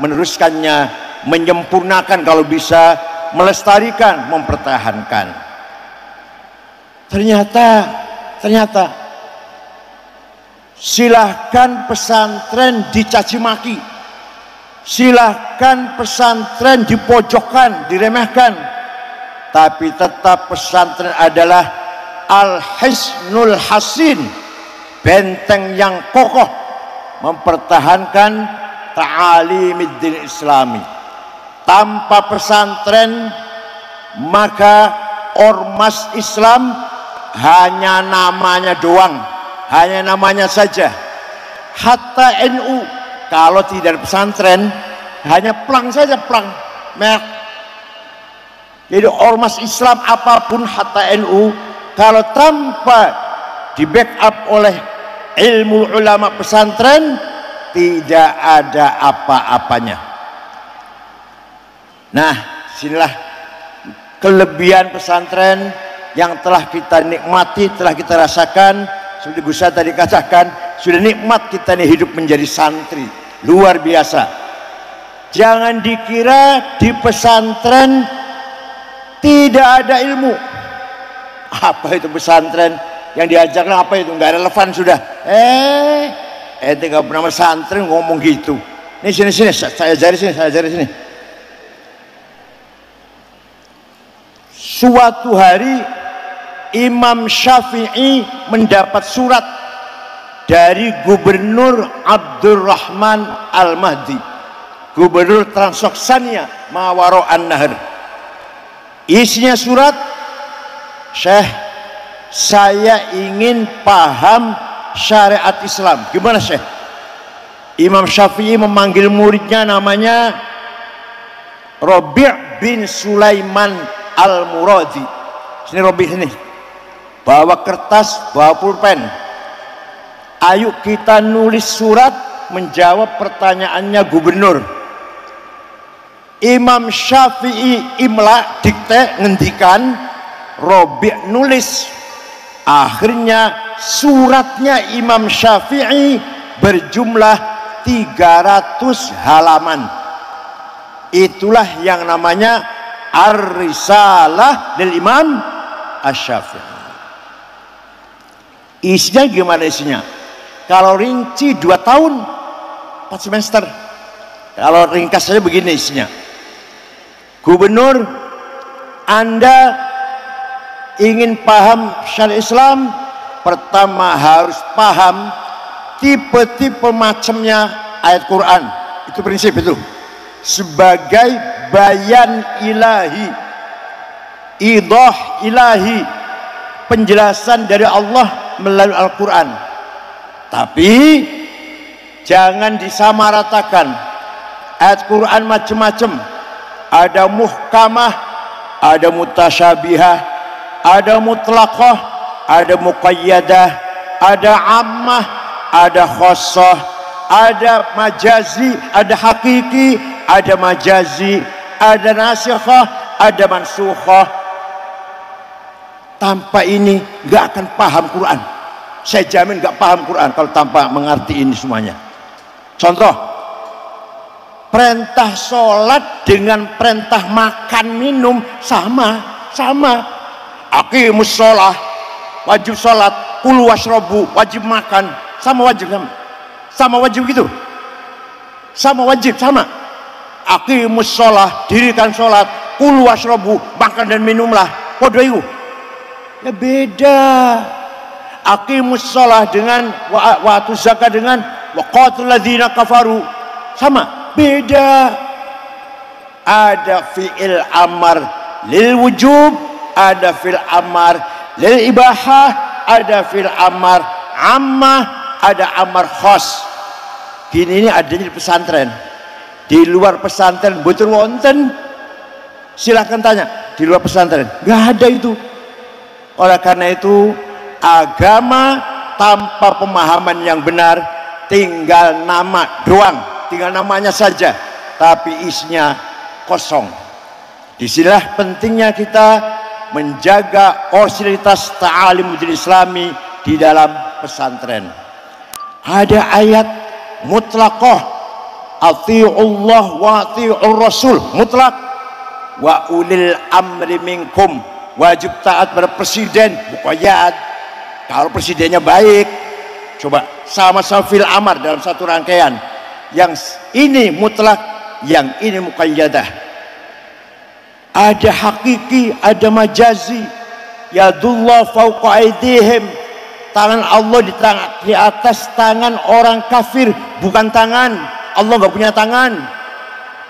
meneruskannya, menyempurnakan, kalau bisa melestarikan, mempertahankan. Ternyata silahkan pesantren dicaci maki, silahkan pesantren dipojokkan, diremehkan, tapi tetap pesantren adalah al-hisnul hasin, benteng yang kokoh mempertahankan ta'alimiddin islami. Tanpa pesantren maka ormas Islam hanya namanya doang, hanya namanya saja. Hatta NU kalau tidak ada pesantren hanya plang saja, plang merek. Jadi ormas Islam apapun, hatta NU, kalau tanpa di backup oleh ilmu ulama pesantren tidak ada apa-apanya. Nah, sinilah kelebihan pesantren yang telah kita nikmati, telah kita rasakan. Seperti Gus Yahya tadi katakan, sudah nikmat kita nih hidup menjadi santri, luar biasa. Jangan dikira di pesantren tidak ada ilmu. Apa itu pesantren? Yang diajarkan apa itu? Nggak relevan sudah. Tidak pernah pesantren ngomong gitu. Ini sini, saya ajari sini. Suatu hari Imam Syafi'i mendapat surat dari Gubernur Abdurrahman Al-Mahdi, Gubernur Transoksania Mawaro An-Nahar. Isinya surat, Syekh, saya ingin paham syariat Islam. Gimana Syekh? Imam Syafi'i memanggil muridnya, namanya Rabi' bin Sulaiman Al-Muradi. Sini Rabi' sini. Bawa kertas, bawa pulpen. Ayo kita nulis surat menjawab pertanyaannya gubernur. Imam Syafi'i imla, dikte, ngendikan, Rabi' nulis. Akhirnya suratnya Imam Syafi'i berjumlah 300 halaman. Itulah yang namanya Ar-Risalah del Imam Asy-Syafi'i. Isinya gimana isinya? Kalau rinci 2 tahun 4 semester. Kalau ringkas saja begini isinya. Gubernur, Anda ingin paham syariat Islam, pertama harus paham tipe-tipe macamnya ayat Quran. Itu prinsip itu. Sebagai bayan ilahi, idah ilahi, penjelasan dari Allah melalui Al-Quran. Tapi jangan disamaratakan. Ayat Quran macam-macam. Ada muhkamah, ada mutasyabihah, ada mutlaqah, ada muqayyadah, ada ammah, ada khassah, ada majazi, ada hakiki, ada majazi, ada nasikhah, ada mansukhah. Tanpa ini nggak akan paham Quran. Saya jamin nggak paham Quran kalau tanpa mengerti ini semuanya. Contoh, perintah sholat dengan perintah makan minum sama. Aqimus sholah, wajib sholat, kulu washrobu, wajib makan, sama wajib gitu, sama wajib sama. Aqimus sholah, dirikan sholat, kulu washrobu, makan dan minumlah, podo itu. Ya beda. Aqimus sholah dengan wa'atu zakat dengan waqatul ladzina kafaru, sama, beda. Ada fi'il amar lil wujub, ada fi'il amar lil ibahah, ada fi'il amar ammah, ada amar khas. Gini ini adanya di pesantren. Di luar pesantren betul wonten, silahkan tanya. Di luar pesantren nggak ada itu. Oleh karena itu, agama tanpa pemahaman yang benar tinggal nama doang, tinggal namanya saja, tapi isinya kosong. Disinilah pentingnya kita menjaga orisinalitas ta'alim islami di dalam pesantren. Ada ayat mutlaqah, ati'ullah wa ati'ur rasul, mutlak. Wa ulil amri minkum, wajib taat pada presiden, muqayyad. Kalau presidennya baik, coba sama-sama fil amar dalam satu rangkaian. Yang ini mutlak, yang ini muqayyadah. Ada hakiki, ada majazi. Yadullah fauqa aydihim, tangan Allah di atas tangan orang kafir, bukan tangan. Allah nggak punya tangan.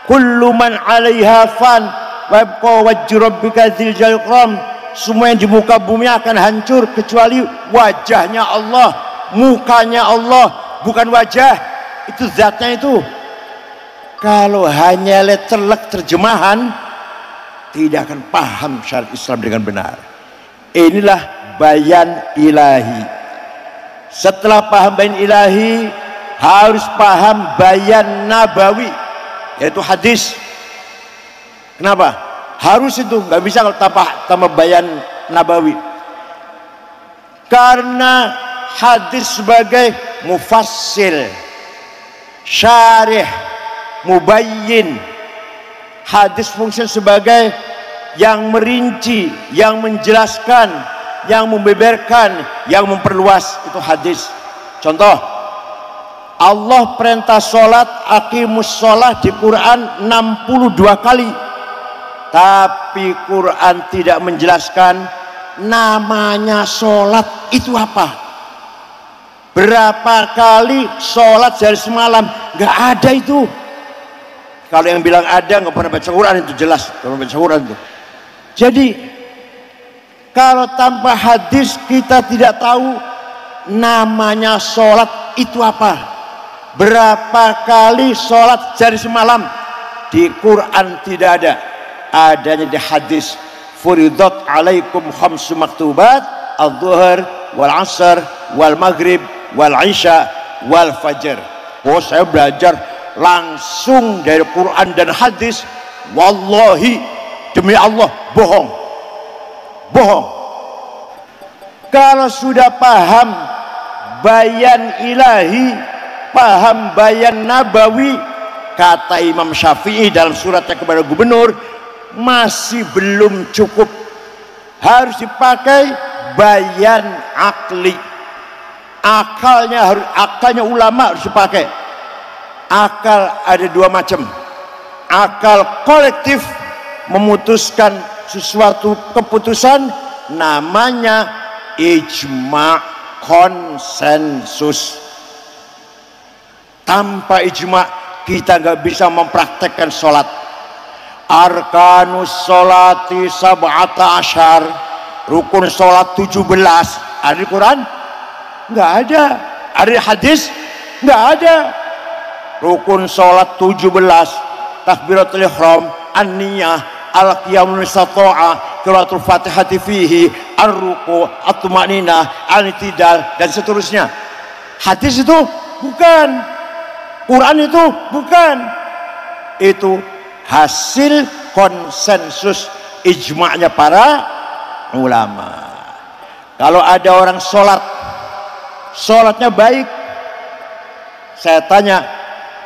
Kullu man 'alaiha fan wa yabqa wajhu rabbika dzil jalali wal ikram. Semua yang di muka bumi akan hancur kecuali wajahnya Allah, mukanya Allah, bukan wajah. Itu zatnya itu. Kalau hanya leterlek terjemahan, tidak akan paham syariat Islam dengan benar. Inilah bayan ilahi. Setelah paham bayan ilahi, harus paham bayan nabawi, yaitu hadis. Kenapa? Harus itu, nggak bisa kalau tanpa bayan nabawi. Karena hadis sebagai mufassil, syarih, mubayyin. Hadis fungsi sebagai yang merinci, yang menjelaskan, yang membeberkan, yang memperluas. Itu hadis. Contoh, Allah perintah sholat, aqimus sholat di Quran 62 kali. Tapi Quran tidak menjelaskan namanya sholat itu apa? Berapa kali sholat sehari semalam? Nggak ada itu. Kalau yang bilang ada nggak pernah baca Quran, itu jelas pernah baca Quran itu. Jadi kalau tanpa hadis kita tidak tahu namanya sholat itu apa. Berapa kali sholat sehari semalam? Di Quran tidak ada, adanya di hadis. Furidat alaikum khamsu maktubat, al-zuhur wal asr wal maghrib wal isya wal fajr. Oh, saya belajar langsung dari Quran dan hadis. Wallahi, demi Allah, bohong. Kalau sudah paham bayan ilahi, paham bayan nabawi, kata Imam Syafi'i dalam suratnya kepada gubernur, masih belum cukup, harus dipakai bayan akli. Akalnya ulama harus dipakai. Akal ada dua macam. Akal kolektif memutuskan sesuatu keputusan, namanya ijma, konsensus. Tanpa ijma kita nggak bisa mempraktekkan sholat. Arkanus sholati sab'ata asyar, rukun sholat 17. Ada di Quran? Nggak ada. Ada di hadis? Nggak ada. Rukun sholat 17, takbiratul ihram, an-niyah, al-qiyamul istata'a, qiraatul fatihati fihi, ar-ruku', at-tuma'ninah, al-i'tidal, dan seterusnya. Hadis itu bukan, Quran itu bukan. Itu hasil konsensus ijma'nya para ulama. Kalau ada orang sholatnya baik, saya tanya,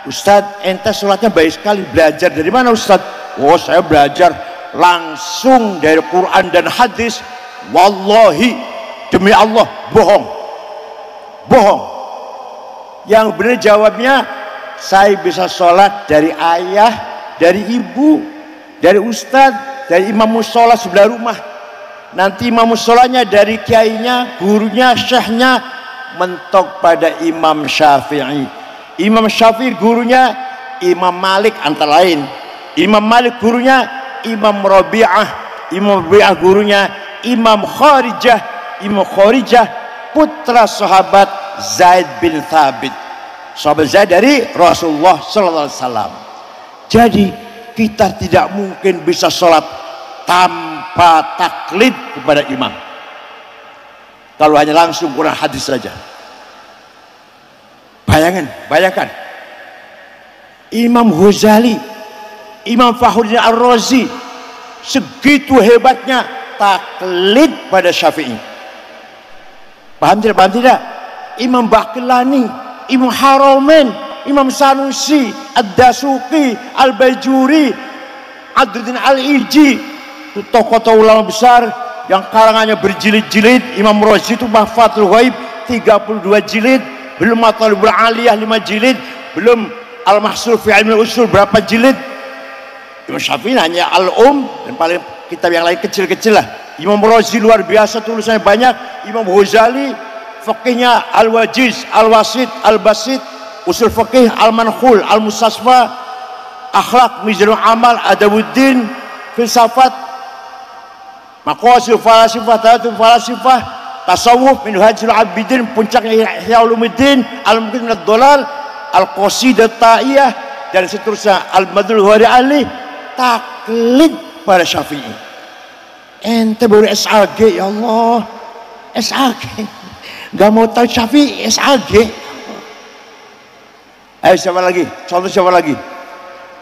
Ustadz, ente sholatnya baik sekali, belajar dari mana Ustadz? Oh, saya belajar langsung dari Quran dan hadis. Wallahi, demi Allah, bohong. Yang benar jawabnya, saya bisa sholat dari ayah, dari ibu, dari ustadz, dari imam musola sebelah rumah. Nanti imam musolanya dari kiainya, gurunya, syekhnya, mentok pada Imam Syafi'i. Imam Syafi'i gurunya Imam Malik antara lain. Imam Malik gurunya Imam Rabi'ah. Imam Rabi'ah gurunya Imam Kharijah. Imam Kharijah putra sahabat Zaid bin Thabit. Sahabat Zaid dari Rasulullah sallallahu alaihi wasallam. Jadi kita tidak mungkin bisa sholat tanpa taklid kepada imam. Kalau hanya langsung Quran hadis saja. Bayangkan Imam Ghazali, Imam Fakhruddin Ar-Razi, segitu hebatnya taklid pada Syafi'i. Paham tidak? Imam Baqillani, Imam Haramain, Imam Sanusi, Ad-Dasuqi, Al-Bajuri, Adruddin Al-Iji, itu tokoh-tokoh ulama besar yang karangannya berjilid-jilid. Imam Razi itu Mahfatul Ghaib 32 jilid, belum Matalibul Aliyah 5 jilid, belum Al-Mahsul fi Ilmi Usul berapa jilid. Imam Syafi'i hanya Al-Um dan paling kitab yang lain kecil-kecil lah. Imam Razi luar biasa, tulisannya banyak. Imam Ghazali fikihnya Al-Wajiz, Al-Wasit, Al-Basit, usul fikih Al-Mankhul, Al-Mustasfa, akhlak, Mizanul Amal, Adabuddin, filsafat, maqasid falasifah, tadatul falasifah, tasawuf, Minhajul Abidin, puncaknya Ihya Ulumuddin, Al-Mumkin minad Dhalal, Al-Qasidah Ta'iyah, dan seterusnya, Al-Madul Ghari Ali. Taklid pada Syafi'i. Ente baru SAG, ya Allah, SAG gak mau tahu Syafi'i, SAG. Ayo siapa lagi? Contoh siapa lagi?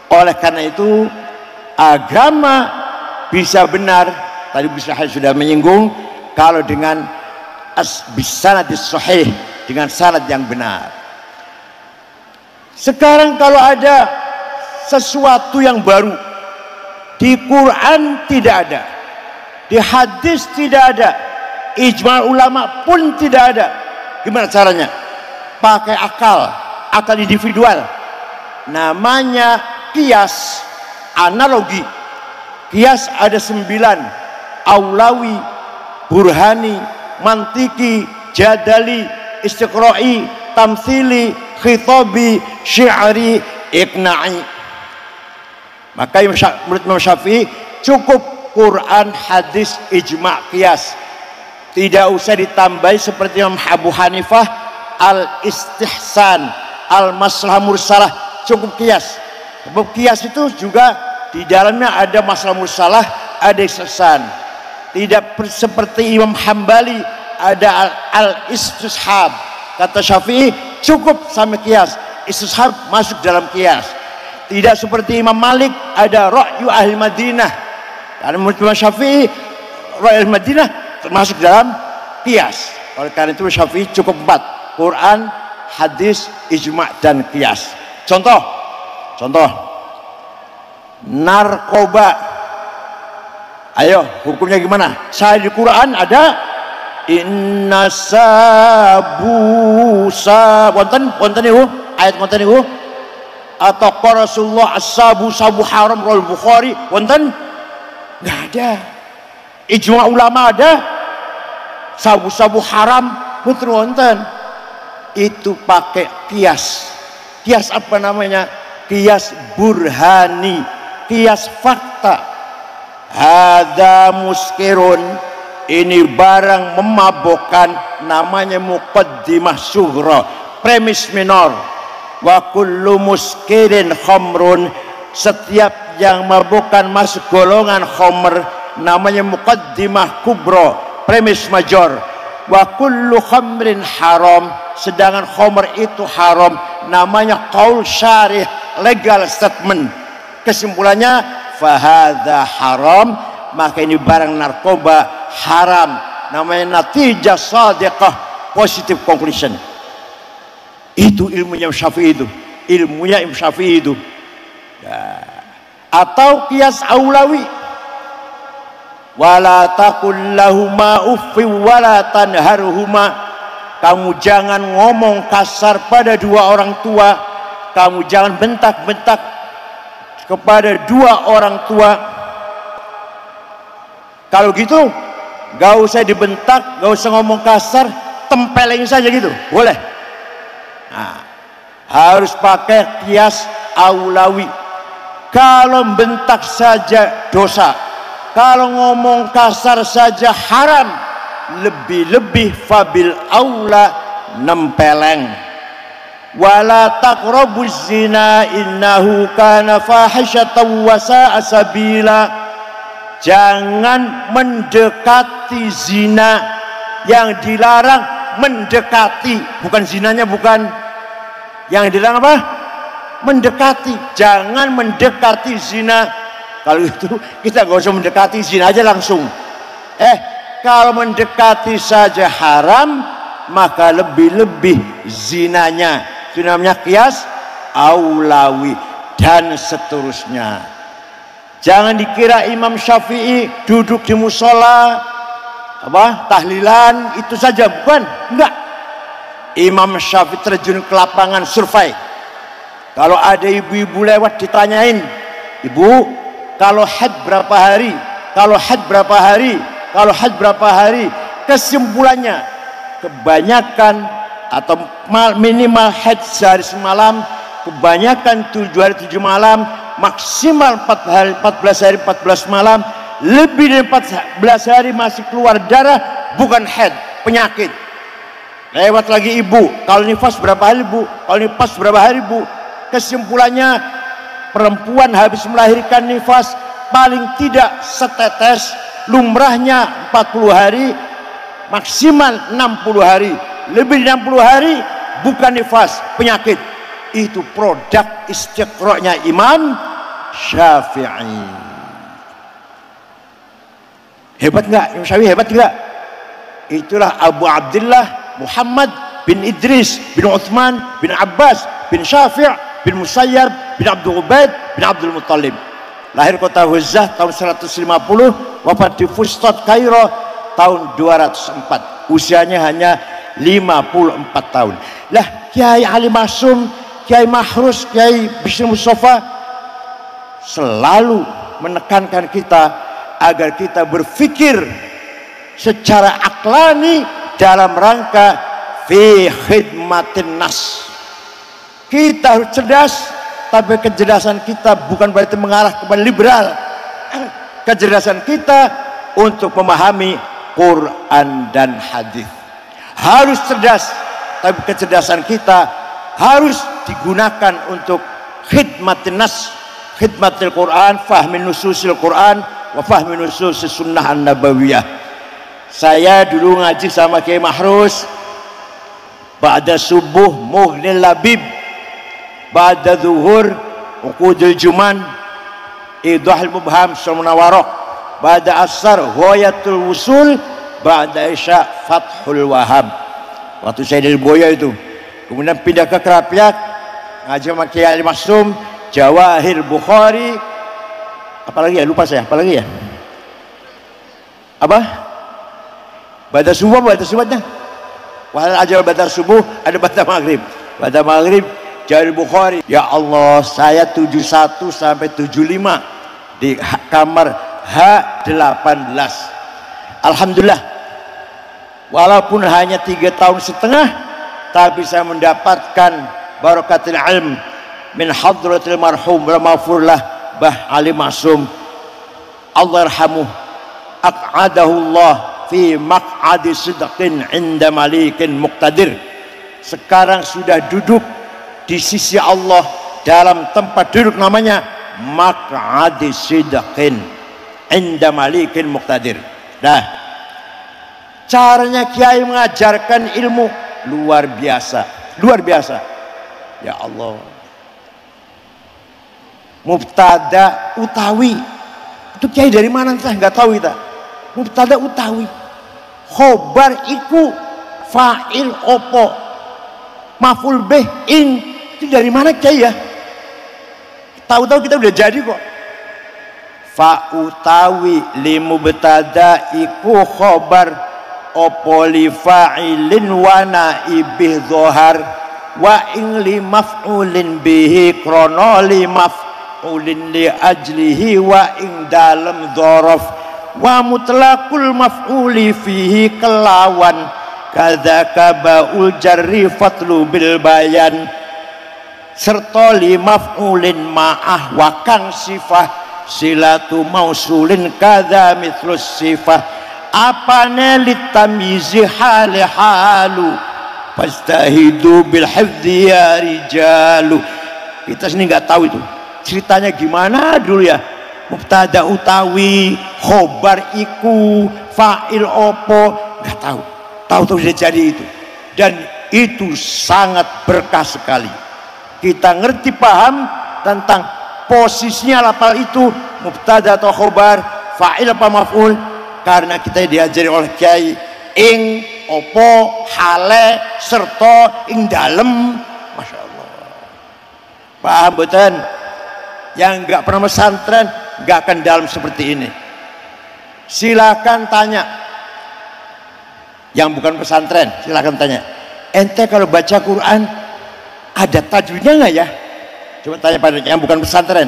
Oleh karena itu agama bisa benar, tadi bisa sudah menyinggung, kalau dengan bisanadis sahih, dengan sanad yang benar. Sekarang kalau ada sesuatu yang baru, di Quran tidak ada, di hadis tidak ada, ijma ulama pun tidak ada. Gimana caranya? Pakai akal individual, namanya kias, analogi. Kias ada 9, aulawi, burhani, mantiki, jadali, istiqra'i, tamthili, khitabi, syi'ri, iqna'i. Maka menurut Imam Syafi'i cukup Quran, hadis, ijma', qiyas. Tidak usah ditambahi seperti Imam Abu Hanifah al-istihsan, al-maslahah mursalah, cukup qiyas. Sebab qiyas itu juga di dalamnya ada masalah mursalah, ada istihsan. Tidak seperti Imam Hambali ada al-istishab. Kata Syafi'i cukup sama qiyas, istishab masuk dalam qiyas. Tidak seperti Imam Malik ada ra'yu ahli Madinah. Karena menurut Imam Syafi'i ra'yu ahli Madinah termasuk dalam qiyas. Oleh karena itu Syafi'i cukup 4, Quran, hadis, ijma' dan qiyas. Contoh narkoba. Ayo hukumnya gimana? Saya di Quran ada inna sabu wonten niku ayat wonten niku atau Rasulullah as-sabu sabu haram rawal Bukhari wonten? Enggak ada. Ijma' ulama ada sabu-sabu haram mboten wonten. Itu pakai qiyas. Qiyas apa namanya? Qiyas burhani, qiyas fakta. Hadza muskirun, ini barang memabukkan, namanya muqaddimah sughra, premis minor. Wa kullu muskirin khamrun, setiap yang mabukkan masuk golongan khamr, namanya muqaddimah kubra, premis major. Wa kullu khamrin haram, sedangkan khamr itu haram, namanya qaul syarih, legal statement. Kesimpulannya fahadha haram, maka ini barang narkoba haram, namanya natijah sadiqah, positive conclusion. Itu ilmunya Imam Syafi'i itu, ilmunya Imam Syafi'i itu. Atau qiyas aulawi, wala taqul lahuma uffi wala tanharhuma, kamu jangan ngomong kasar pada dua orang tua, kamu jangan bentak-bentak kepada dua orang tua. Kalau gitu gak usah dibentak, gak usah ngomong kasar, tempelin saja gitu, boleh. Nah, harus pakai qiyas aulawi. Kalau bentak saja dosa, kalau ngomong kasar saja haram, lebih-lebih fabil aula nempeleng. Wala taqrabuz zina innahu kana fahishatan wa sa'a sabila, jangan mendekati zina, yang dilarang mendekati, bukan zinanya, bukan yang dilarang apa? Mendekati, jangan mendekati zina. Kalau itu kita gak usah mendekati zina aja langsung. Kalau mendekati saja haram, maka lebih-lebih zinanya. Itu namanya qiyas aulawi dan seterusnya. Jangan dikira Imam Syafi'i duduk di musola tahlilan itu saja, bukan, enggak. Imam Syafi'i terjun ke lapangan survei. Kalau ada ibu-ibu lewat ditanyain, ibu kalau haid berapa hari, kalau haid berapa hari, kalau haid berapa hari. Kesimpulannya kebanyakan atau minimal haid sehari semalam, kebanyakan 7 hari 7 malam, maksimal 14 hari 14 malam, lebih dari 14 hari masih keluar darah, bukan haid, penyakit. Lewat lagi ibu, kalau nifas berapa hari bu, kalau nifas berapa hari bu. Kesimpulannya perempuan habis melahirkan nifas paling tidak setetes, lumrahnya 40 hari, maksimal 60 hari. Lebih dari 60 hari bukan nifas, penyakit. Itu produk istiqra'nya Imam Syafi'i. Hebat enggak? Imam Syafi'i hebat enggak? Itulah Abu Abdullah Muhammad bin Idris bin Uthman bin Abbas bin Syafi' bin Musayyab bin Abdul Ubaid bin Abdul Muttalib. Lahir kota Huzzah tahun 150, wafat di Fustat Kairo tahun 204. Usianya hanya 54 tahun. Lah Kiai Ali Masum, Kiai Mahrus, Kiai Bisri Mustafa selalu menekankan kita agar kita berpikir secara aklani dalam rangka fi khidmatin nas. Kita harus cerdas, tapi kecerdasan kita bukan berarti mengarah kepada liberal. Kecerdasan kita untuk memahami Quran dan hadis. Harus cerdas, tapi kecerdasan kita harus digunakan untuk khidmatin nas, khidmatil Quran, fahmi nususil Quran, wa fahmi nususis sunnah an-nabawiyah. Saya dulu ngaji sama Kiai Mahrus, ba'da subuh Mughnil Labib, ba'da zuhur Uqudul Juman, Idahul Mubham Syarmunawarok, ba'da asar Ghayatul Wusul, ba'da isya Fathul Wahab. Waktu saya dari Boya itu, kemudian pindah ke Kerapiak ngaji sama Kiai Ali Maksum, Jawahir Bukhari, apalagi ya, lupa saya, apalagi ya, apa ba'da subuh, ba'da subuhnya wahal ajal ba'da subuh, ada ba'da maghrib, ba'da maghrib Jawahir Bukhari. Ya Allah, saya 71 sampai 75 di kamar H18. Alhamdulillah, walaupun hanya 3 tahun setengah, tapi saya mendapatkan barakatil ilm min hadratil marhum wa maghfurlah Bah Ali Maksum, Allah yarhamuh, aq'adahullah fi maq'adi sidqin inda malikin muqtadir. Sekarang sudah duduk di sisi Allah dalam tempat duduk namanya maq'adi sidqin inda malikin muqtadir. Nah, caranya Kiai mengajarkan ilmu luar biasa, luar biasa. Ya Allah, mubtada utawi itu Kiai dari mana saya nggak tahu kita. Mubtada utawi, khobar iku fa'il opo, maf'ul bih ing, itu dari mana Kiai ya? Tahu-tahu kita udah jadi kok. Fa utawi li mubtada iku khobar opo li fa'ilin wa naibih dhohar wa ing li maf'ulin bihi krono li maf'ulin li ajlihi wa ing dalam dhorof wa mutlaqul maf'uli fihi kelawan kadzaka ba'ul jarri fatlu bil bayan serta li maf'ulin ma'ah wa kang sifah silatu mausulin kadza mithlus sifah apane litamizi hali halu fastahidu bil hifdzi ya rijalu. Kita sini nggak tahu itu ceritanya gimana dulu ya. Mubtada utawi, khobar iku, fa'il opo, nggak tahu. Tahu-tahu sudah jadi itu, dan itu sangat berkah sekali. Kita ngerti paham tentang posisinya lafal itu mubtada atau khobar, fa'il apa maf'ul, karena kita diajari oleh Kiai ing opo hale serta ing dalem. Masya Allah, paham betul? Yang nggak pernah pesantren nggak akan dalam seperti ini. Silakan tanya yang bukan pesantren, silakan tanya, ente kalau baca Quran ada tajwidnya nggak ya? Coba tanya pada yang bukan pesantren,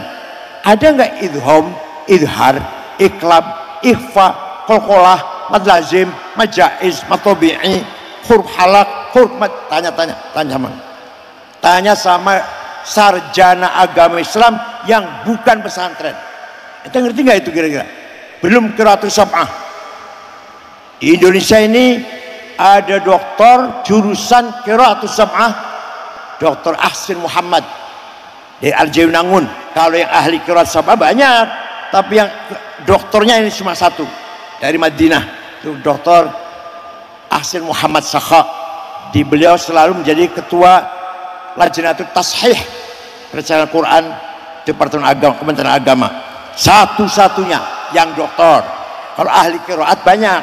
ada nggak idhom, idhar, iklab, ikhfa, qalqalah, mad lazim, mad jaiz, mad tabi'i, huruf halak, huruf mad. Tanya sama sarjana agama Islam yang bukan pesantren. Kita ngerti nggak itu kira-kira? Belum qiraatus sab'ah. Di Indonesia ini ada doktor jurusan qiraatus sab'ah, Dr. Ahsin Muhammad dari Al-Jainangun. Kalau yang ahli qiraatus sab'ah banyak, tapi yang doktornya ini cuma satu dari Madinah, itu Dr. Ahsin Muhammad Sakha. Di beliau selalu menjadi ketua Lajnatul Tashih Perencanaan Quran Departemen Agama, Kementerian Agama, satu-satunya yang doktor. Kalau ahli qiraat banyak,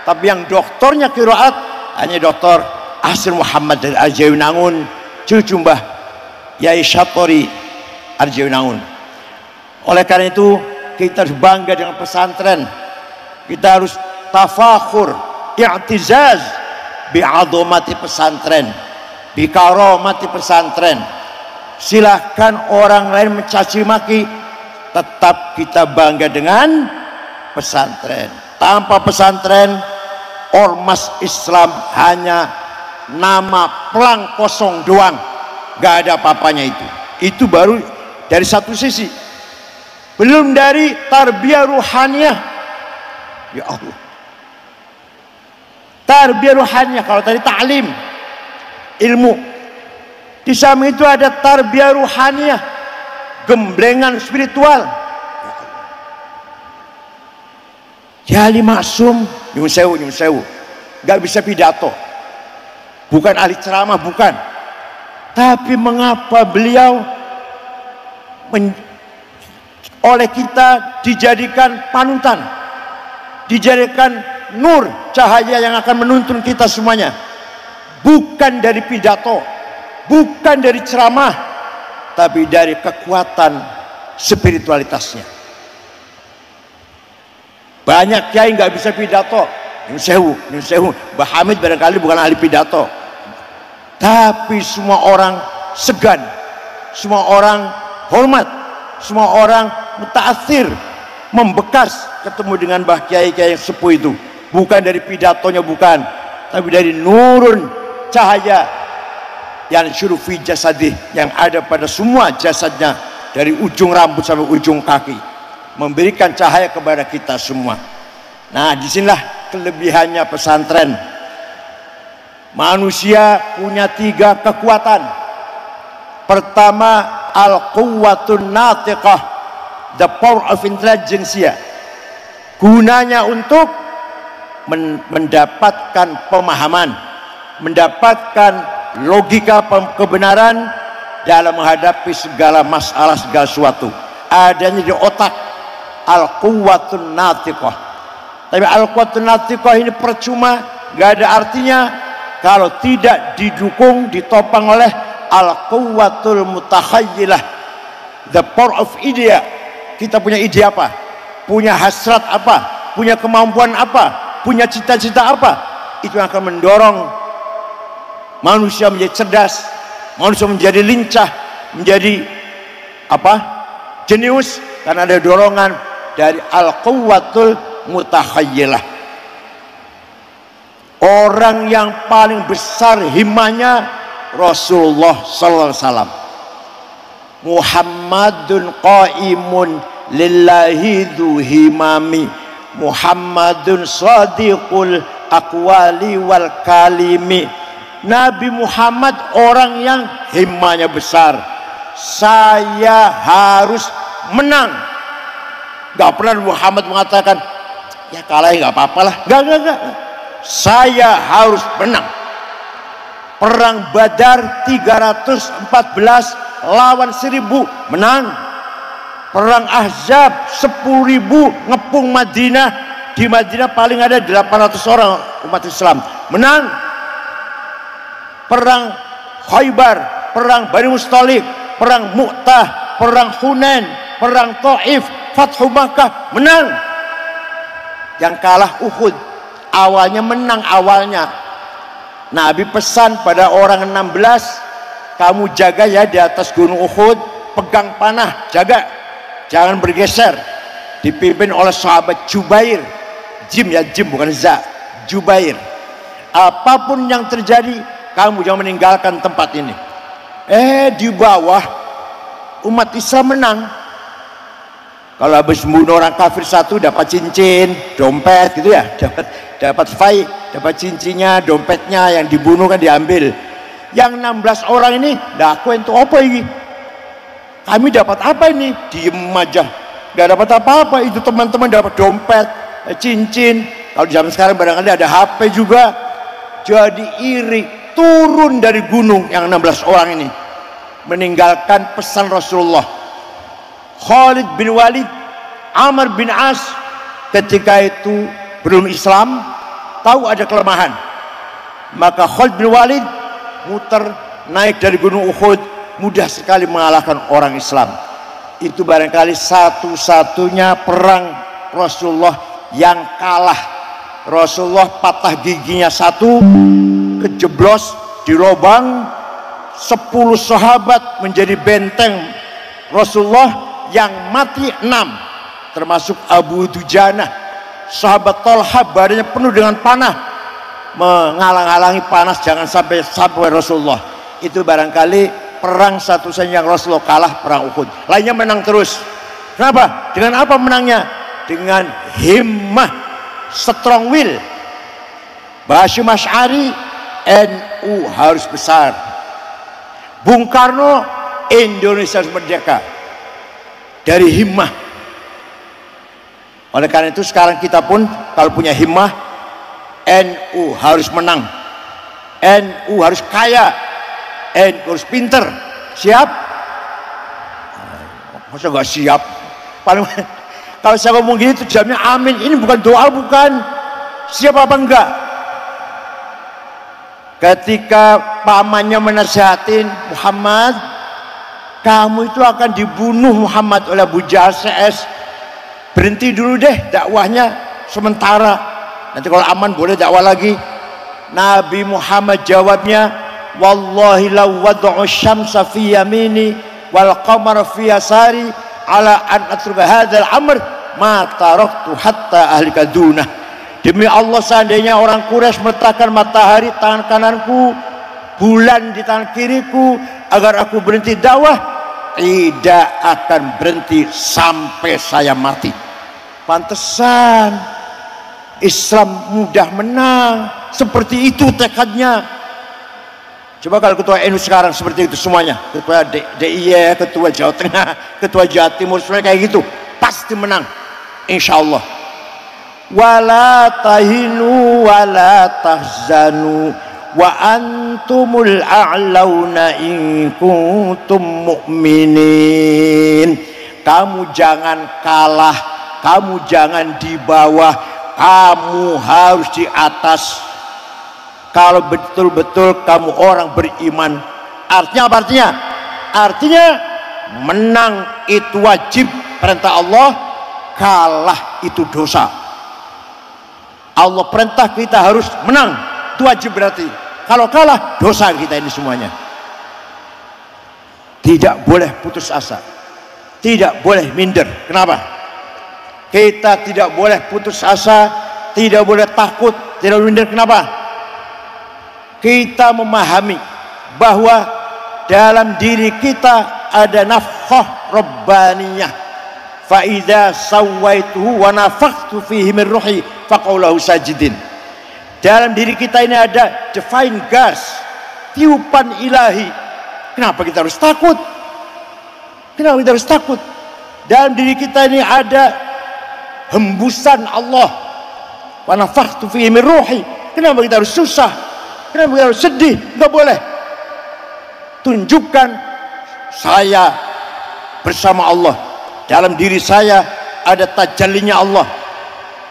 tapi yang doktornya qiraat hanya Dr. Ahsin Muhammad dari Al-Jainangun, cucu Mbah Yai Syatori Al-Jainangun. Oleh karena itu kita harus bangga dengan pesantren, kita harus tafakhur, i'tizaz bi'azamati pesantren, bikaromati pesantren. Silahkan orang lain mencaci maki, tetap kita bangga dengan pesantren. Tanpa pesantren ormas Islam hanya nama pelang kosong doang, gak ada apa-apanya. Itu baru dari satu sisi, belum dari tarbiyah ruhaniyah. Ya Allah, tarbiyah ruhaniyah, kalau tadi ta'lim ilmu, di samping itu ada tarbiyah ruhaniyah, gemblengan spiritual. Jali Maksum nyun sewu gak bisa pidato, bukan ahli ceramah, bukan. Tapi mengapa beliau oleh kita dijadikan panutan, dijadikan nur, cahaya yang akan menuntun kita semuanya? Bukan dari pidato, bukan dari ceramah, tapi dari kekuatan spiritualitasnya. Banyak kiai nggak bisa pidato, nyun sewu, Mbah Hamid barangkali bukan ahli pidato, tapi semua orang segan, semua orang hormat, semua orang mutaathir, membekas ketemu dengan Mbah Kiai-kiai yang sepuh itu. Bukan dari pidatonya, bukan, tapi dari nurun, cahaya yang syurufi jasadih, yang ada pada semua jasadnya, dari ujung rambut sampai ujung kaki, memberikan cahaya kepada kita semua. Nah, disinilah kelebihannya pesantren. Manusia punya 3 kekuatan. Pertama, al-quwwatun natiqah, the power of intelligence. Gunanya untuk mendapatkan pemahaman, mendapatkan logika kebenaran dalam menghadapi segala masalah, segala sesuatu. Adanya di otak, al-quwwatun natiqah. Tapi al-quwwatun natiqah ini percuma, gak ada artinya kalau tidak didukung, ditopang oleh al-quwwatul mutakhayilah, the power of idea. Kita punya ide apa, punya hasrat apa, punya kemampuan apa, punya cita-cita apa, itu yang akan mendorong manusia menjadi cerdas, manusia menjadi lincah, menjadi jenius, karena ada dorongan dari al-quwwatul mutakhayilah. Orang yang paling besar himmahnya Rasulullah sallallahu alaihi wasallam. Muhammadun qaimun lillahi dhu himami, Muhammadun sadiqul aqwali wal kalimi. Nabi Muhammad orang yang himmahnya besar. Saya harus menang. Gak pernah Muhammad mengatakan, ya kalah ya gak apa-apa lah. Gak. Saya harus menang. Perang Badar 314 lawan 1000, menang. Perang Ahzab 10.000 ngepung Madinah. Di Madinah paling ada 800 orang umat Islam, menang. Perang Khaybar, perang Bani Mustalik, perang Mu'tah, perang Hunain, perang Taif, Fathu Makkah, menang. Yang kalah Uhud, awalnya menang, awalnya. Nabi pesan pada orang 16, kamu jaga ya di atas gunung Uhud, pegang panah, jaga, jangan bergeser. Dipimpin oleh sahabat Jubair, Jim bukan Za, Jubair. Apapun yang terjadi, kamu jangan meninggalkan tempat ini. Di bawah umat Islam menang. Kalau habis membunuh orang kafir satu, dapat cincin, dompet gitu ya, dapat fai, dapat cincinnya, dompetnya, yang dibunuh kan diambil. Yang 16 orang ini, aku itu apa ini? Kami dapat apa ini? Diem aja, gak dapat apa-apa. Itu teman-teman dapat dompet, cincin. Kalau di zaman sekarang barangkali ada HP juga. Jadi iri, turun dari gunung yang 16 orang ini, meninggalkan pesan Rasulullah. Khalid bin Walid, Amr bin As ketika itu belum Islam, tahu ada kelemahan, maka Khalid bin Walid muter naik dari gunung Uhud, mudah sekali mengalahkan orang Islam. Itu barangkali satu-satunya perang Rasulullah yang kalah. Rasulullah patah giginya satu, kejeblos di lubang, 10 sahabat menjadi benteng Rasulullah, yang mati 6, termasuk Abu Dujanah. Sahabat Talha badannya penuh dengan panah, menghalang-halangi panas jangan sampai Rasulullah. Itu barangkali perang satu-satunya yang Rasulullah kalah, perang Uhud. Lainnya menang terus. Kenapa? Dengan apa menangnya? Dengan himmah, strong will. Hasyim Asy'ari, NU harus besar. Bung Karno, Indonesia harus merdeka. Dari himmah. Oleh karena itu sekarang kita pun kalau punya himmah, NU harus menang, NU harus kaya, NU harus pinter. Siap? Masa nggak siap? Paling kalau saya ngomong gini itu jamnya amin. Ini bukan doa, bukan. Siap apa enggak? Ketika pamannya menasihatin Muhammad, kamu itu akan dibunuh Muhammad oleh Abu Jahal CS. Berhenti dulu deh dakwahnya sementara. Nanti kalau aman boleh dakwah lagi. Nabi Muhammad jawabnya, wallahi law wad'u syamsa fi yamini wal qamara fi yasari ala an atruka hadzal amr ma taraktu hatta ahlika dunah. Demi Allah, seandainya orang Quraisy meletakkan matahari tangan kananku, bulan di tangan kiriku, agar aku berhenti dakwah, tidak akan berhenti sampai saya mati. Pantesan Islam mudah menang, seperti itu tekadnya. Coba kalau ketua NU sekarang seperti itu semuanya, ketua DIY, ketua Jawa Tengah, ketua Jawa Timur, semuanya kayak gitu, pasti menang, insya Allah. Wala tahinu wala tahzanu wa antumul a'launa in kuntum mu'minin. Kamu jangan kalah, kamu jangan di bawah, kamu harus di atas. Kalau betul-betul kamu orang beriman. Artinya apa artinya? Artinya menang itu wajib, perintah Allah. Kalah itu dosa. Allah perintah kita harus menang, itu wajib berarti. Kalau kalah, dosa kita ini semuanya. Tidak boleh putus asa, tidak boleh minder. Kenapa? Kita tidak boleh putus asa, tidak boleh takut, tidak boleh minder. Kenapa? Kita memahami bahwa dalam diri kita ada nafkhah rabbaniyah. Fa idza sawaituhu wa nafakhtu fihi min ruhi faqaulahu sajidin. Dalam diri kita ini ada divine gas, tiupan ilahi. Kenapa kita harus takut? Kenapa kita harus takut? Dalam diri kita ini ada hembusan Allah. Wa nafakhtu fihi min ruhi. Kenapa kita harus susah? Kenapa kita harus sedih? Enggak boleh. Tunjukkan saya bersama Allah. Dalam diri saya ada tajallinya Allah.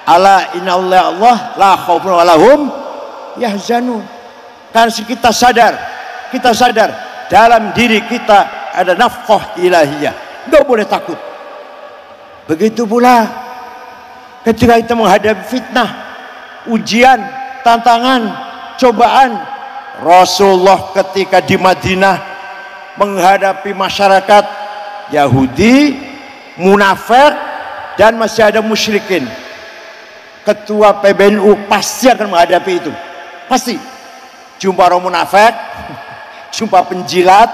Ala inna Allah la khaufun walahum yahzanun. Karena kita sadar dalam diri kita ada nafkah ilahiyah. Enggak boleh takut. Begitu pula ketika kita menghadapi fitnah, ujian, tantangan, cobaan. Rasulullah ketika di Madinah menghadapi masyarakat Yahudi, munafik, dan masih ada musyrikin. Ketua PBNU pasti akan menghadapi itu. Pasti. Jumpa orang munafik, jumpa penjilat,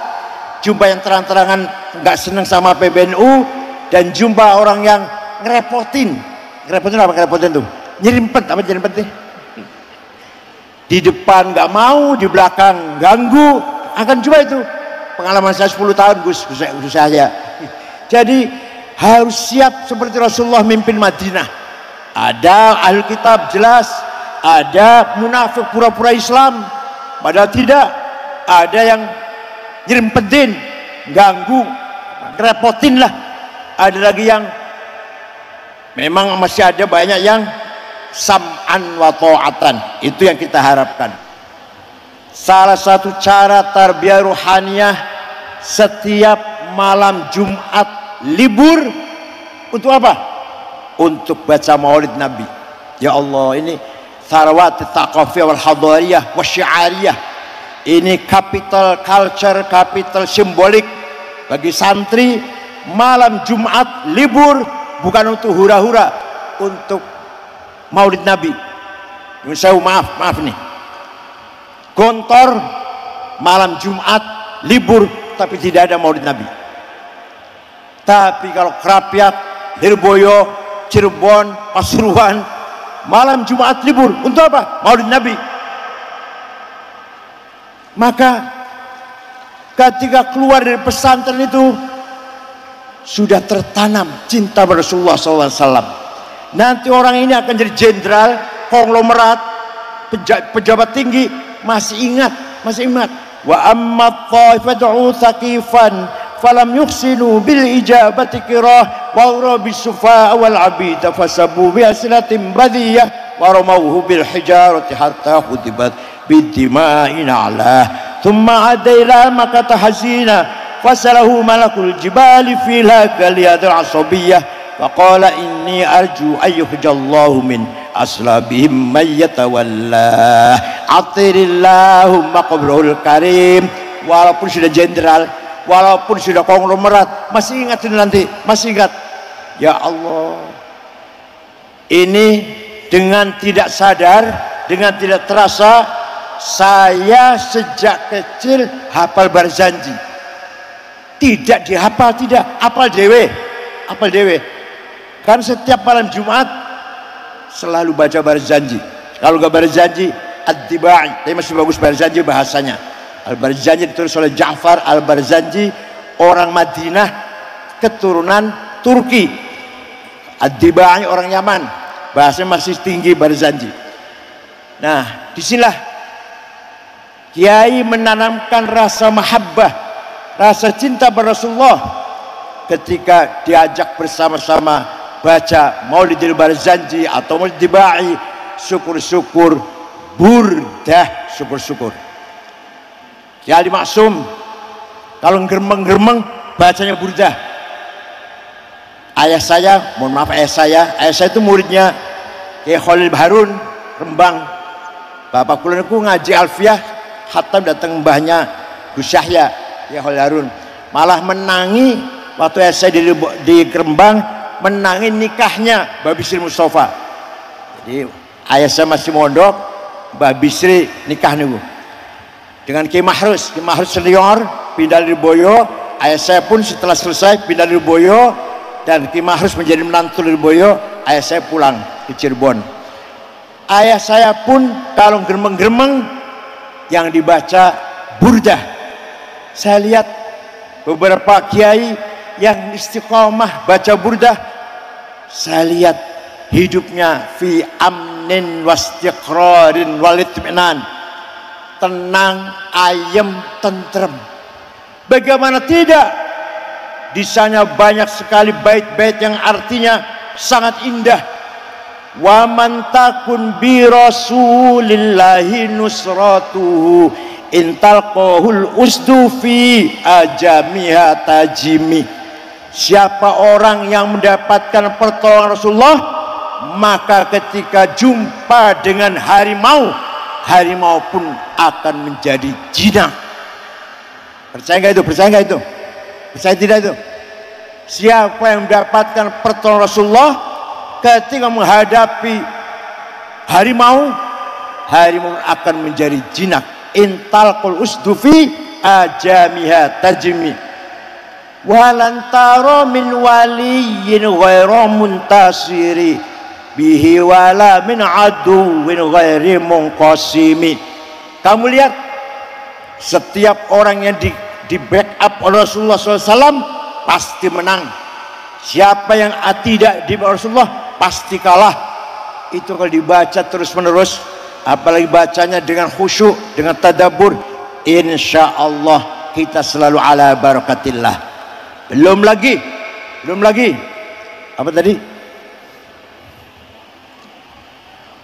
jumpa yang terang-terangan nggak senang sama PBNU, dan jumpa orang yang ngerepotin. Ngerepotin apa ngerepotin tuh? Nyerimpet, apa nyerimpet nih? Di depan nggak mau, di belakang ganggu. Akan coba itu. Pengalaman saya 10 tahun Gus saya. Jadi harus siap seperti Rasulullah mimpin Madinah. Ada ahli kitab jelas, ada munafik pura-pura Islam padahal tidak, ada yang nyerempetin, ganggu, ngerepotin lah. Ada lagi yang memang masih ada banyak yang sam'an wa ta'atan. Itu yang kita harapkan. Salah satu cara tarbiyah ruhaniyah, setiap malam Jumat libur untuk apa? Untuk baca maulid Nabi. Ya Allah, ini sarawat taqafiyah wal hadariyah wa syiariyah. Ini capital culture, capital simbolik bagi santri. Malam Jumat libur bukan untuk hura-hura, untuk maulid Nabi. Saya maaf nih, Gontor malam Jumat libur, tapi tidak ada maulid Nabi. Tapi kalau Kerapiak, Lirboyo, Cirebon, Pasuruan, malam Jumat libur. Untuk apa? Maulid Nabi. Maka ketika keluar dari pesantren itu sudah tertanam cinta pada Rasulullah SAW. Nanti orang ini akan jadi jenderal, konglomerat, pejabat tinggi. Masih ingat. Wa amma taifatu thaqifan falam yuhsinu bil ijabati qirah wa urabi sufa wal abid fasabu bi aslatin badiyah wa ramawhu bil hijarati hatta hudibat bidima'in ala thumma adaila maka tahzina fasalahu malakul jibali fila kaliyad al asabiyah wa qala inni arju ayyuhjallahu min aslabihim mayyatawalla atirillahumma qabrul karim. Walaupun sudah jenderal, walaupun sudah konglomerat, masih ingat ini nanti, masih ingat. Ya Allah, ini dengan tidak sadar, dengan tidak terasa, saya sejak kecil hafal Barzanji. Tidak dihafal, tidak, hafal dewe. Kan setiap malam Jumat selalu baca Barzanji. Kalau gak Barzanji, Ad-Dibai. Tapi masih bagus Barzanji bahasanya. Al-Barzanji ditulis oleh Ja'far Al-Barzanji, orang Madinah keturunan Turki. Ad-Dibai orang Yaman, bahasanya masih tinggi Barzanji. Nah, disinilah Kiai menanamkan rasa mahabbah, rasa cinta pada Rasulullah ketika diajak bersama-sama baca Maulidil Barzanji atau Maulid Dibai, syukur-syukur, burdah, syukur-syukur. Kiai Maksum kalau geremeng-geremeng bacanya burdah. Ayah saya, mohon maaf ayah saya itu muridnya Kiai Khalil Harun Rembang. Bapak kulonku ngaji Alfiyah, khatam datang mbahnya Gus Yahya Kiai Khalil Harun. Malah menangi waktu ayah saya di Rembang, menangi nikahnya Mbak Bisri Mustafa. Jadi ayah saya masih mondok, Mbak Bisri nikah niku dengan Ki Mahrus senior pindah dari Boyo. Ayah saya pun setelah selesai pindah dari Boyo dan Ki Mahrus menjadi menantu dari Boyo. Ayah saya pulang ke Cirebon. Ayah saya pun kalau geremeng-geremeng yang dibaca burdah. Saya lihat beberapa kiai yang istiqomah baca burdah, saya lihat hidupnya fi amnin wastiqrarin walitminan, tenang, ayem, tentrem. Bagaimana tidak? Di sana banyak sekali bait-bait yang artinya sangat indah. Wa man takun bi rasulillahi nusratuhu intalqahul usdu fi ajamiha tajimi. Siapa orang yang mendapatkan pertolongan Rasulullah, maka ketika jumpa dengan harimau, harimau pun akan menjadi jinak. Percaya nggak itu? Percaya tidak itu? Siapa yang mendapatkan pertolongan Rasulullah ketika menghadapi harimau, harimau akan menjadi jinak. Intalqul usdu fi ajamiha tajmi walan tara min waliyyin ghairu muntasiri bihi wala min aduwwin ghairi munqasimi. Kamu lihat setiap orang yang di backup oleh Rasulullah SAW pasti menang. Siapa yang tidak di Rasulullah pasti kalah. Itu kalau dibaca terus menerus, apalagi bacanya dengan khusyuk, dengan tadabbur, insya Allah kita selalu ala barakatillah. Belum lagi apa tadi?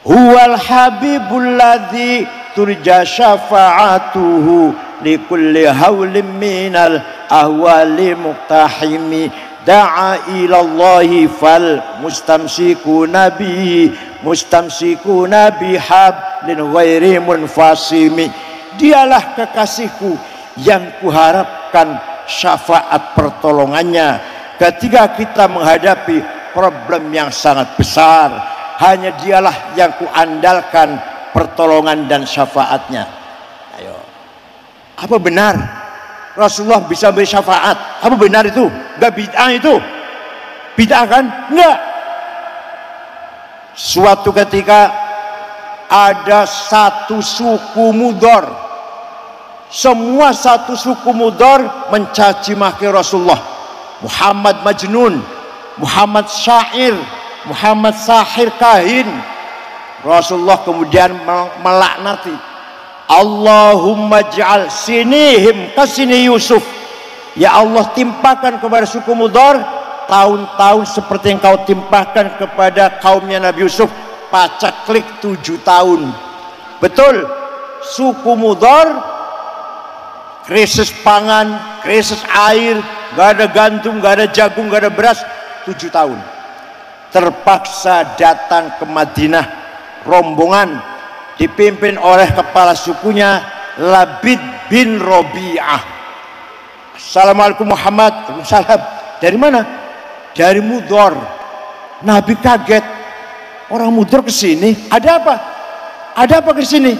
Huwal habibul ladzi turja syafa'atuhu likulli hawlim minal ahwali muqtahimi da'a ilallahi fal mustamsikuna bihablin ghairi munfasimi. Dialah kekasihku yang kuharapkan syafaat pertolongannya ketika kita menghadapi problem yang sangat besar. Hanya dialah yang kuandalkan pertolongan dan syafaatnya. Ayo, apa benar Rasulullah bisa beri syafaat? Apa benar itu? Enggak bid'ah itu? Bid'ah kan? Enggak. Suatu ketika ada satu suku Mudhar, semua satu suku Mudhar mencaci maki Rasulullah. Muhammad Majnun, Muhammad syair, Muhammad sahir kahin. Rasulullah kemudian melaknati, Allahumma ja'al sinihim kasini Yusuf. Ya Allah, timpakan kepada suku Mudhar tahun-tahun seperti yang kau timpakan kepada kaumnya Nabi Yusuf, pacaklik 7 tahun. Betul, suku Mudhar krisis pangan, krisis air, gak ada gandum, gak ada jagung, gak ada beras, 7 tahun. Terpaksa datang ke Madinah rombongan dipimpin oleh kepala sukunya Labid bin Robi'ah. Assalamualaikum Muhammad. Waalaikumsalam. Dari mana? Dari Mudhar. Nabi kaget, orang Mudhar ke sini, ada apa? Ada apa ke sini?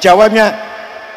Jawabnya,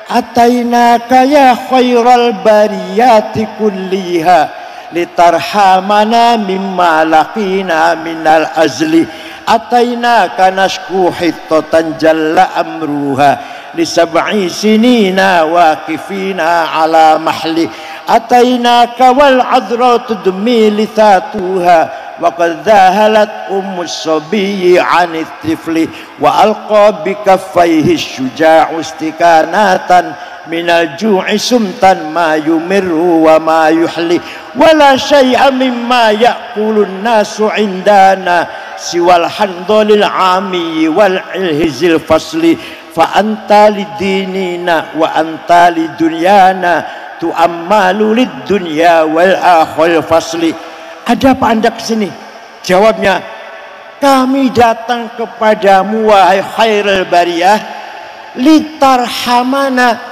atainaka ya khairal bariyati kulliha litarhamana mimma laqina minal azli. Atainaka nashku hittatan jalla amruha li sab'i sinina waqifina ala mahli. Atainaka wal adra tudmi lithatuha wa qad dhahalat ummus sabiyyi 'anit tifli wa alqa bi kaffayhi syuja'u istikanatan minal ju'i sumtan ma yumirru wa ma yuhli wala syai'a mimma ya'kulun nasu indana siwal handolil ami wal ilhizil fasli fa anta lidinina wa anta lidunyana tu'ammalu lid dunya wal akhil fasli. Ada apa anda kesini? Jawabnya, kami datang kepadamu wahai khairul bariyah litarhamana,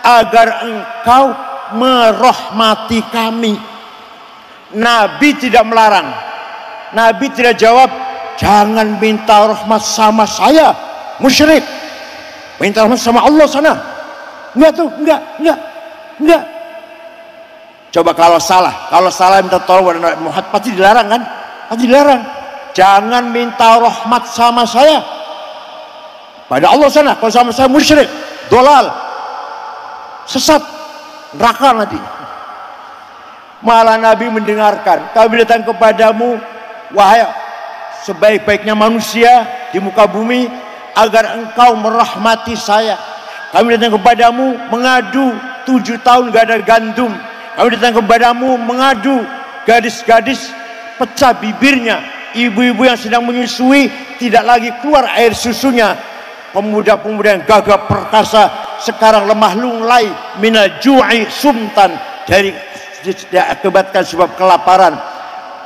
agar engkau merahmati kami. Nabi tidak melarang, Nabi tidak jawab jangan minta rahmat sama saya musyrik, minta rahmat sama Allah sana. Enggak tuh, enggak. Coba kalau salah minta tolong pada Muhammad, pasti dilarang kan? Pasti dilarang. Jangan minta rahmat sama saya pada Allah sana. Kalau sama saya musyrik, dolal, sesat, neraka nanti. Malah Nabi mendengarkan, kami datang kepadamu wahai sebaik-baiknya manusia di muka bumi, agar engkau merahmati saya. Kami datang kepadamu mengadu 7 tahun gak ada gandum. Kami datang kepadamu mengadu gadis-gadis pecah bibirnya, ibu-ibu yang sedang menyusui tidak lagi keluar air susunya, pemuda-pemuda yang gagah perkasa sekarang lemah lunglai minal ju'i sumtan, dari diakibatkan sebab kelaparan.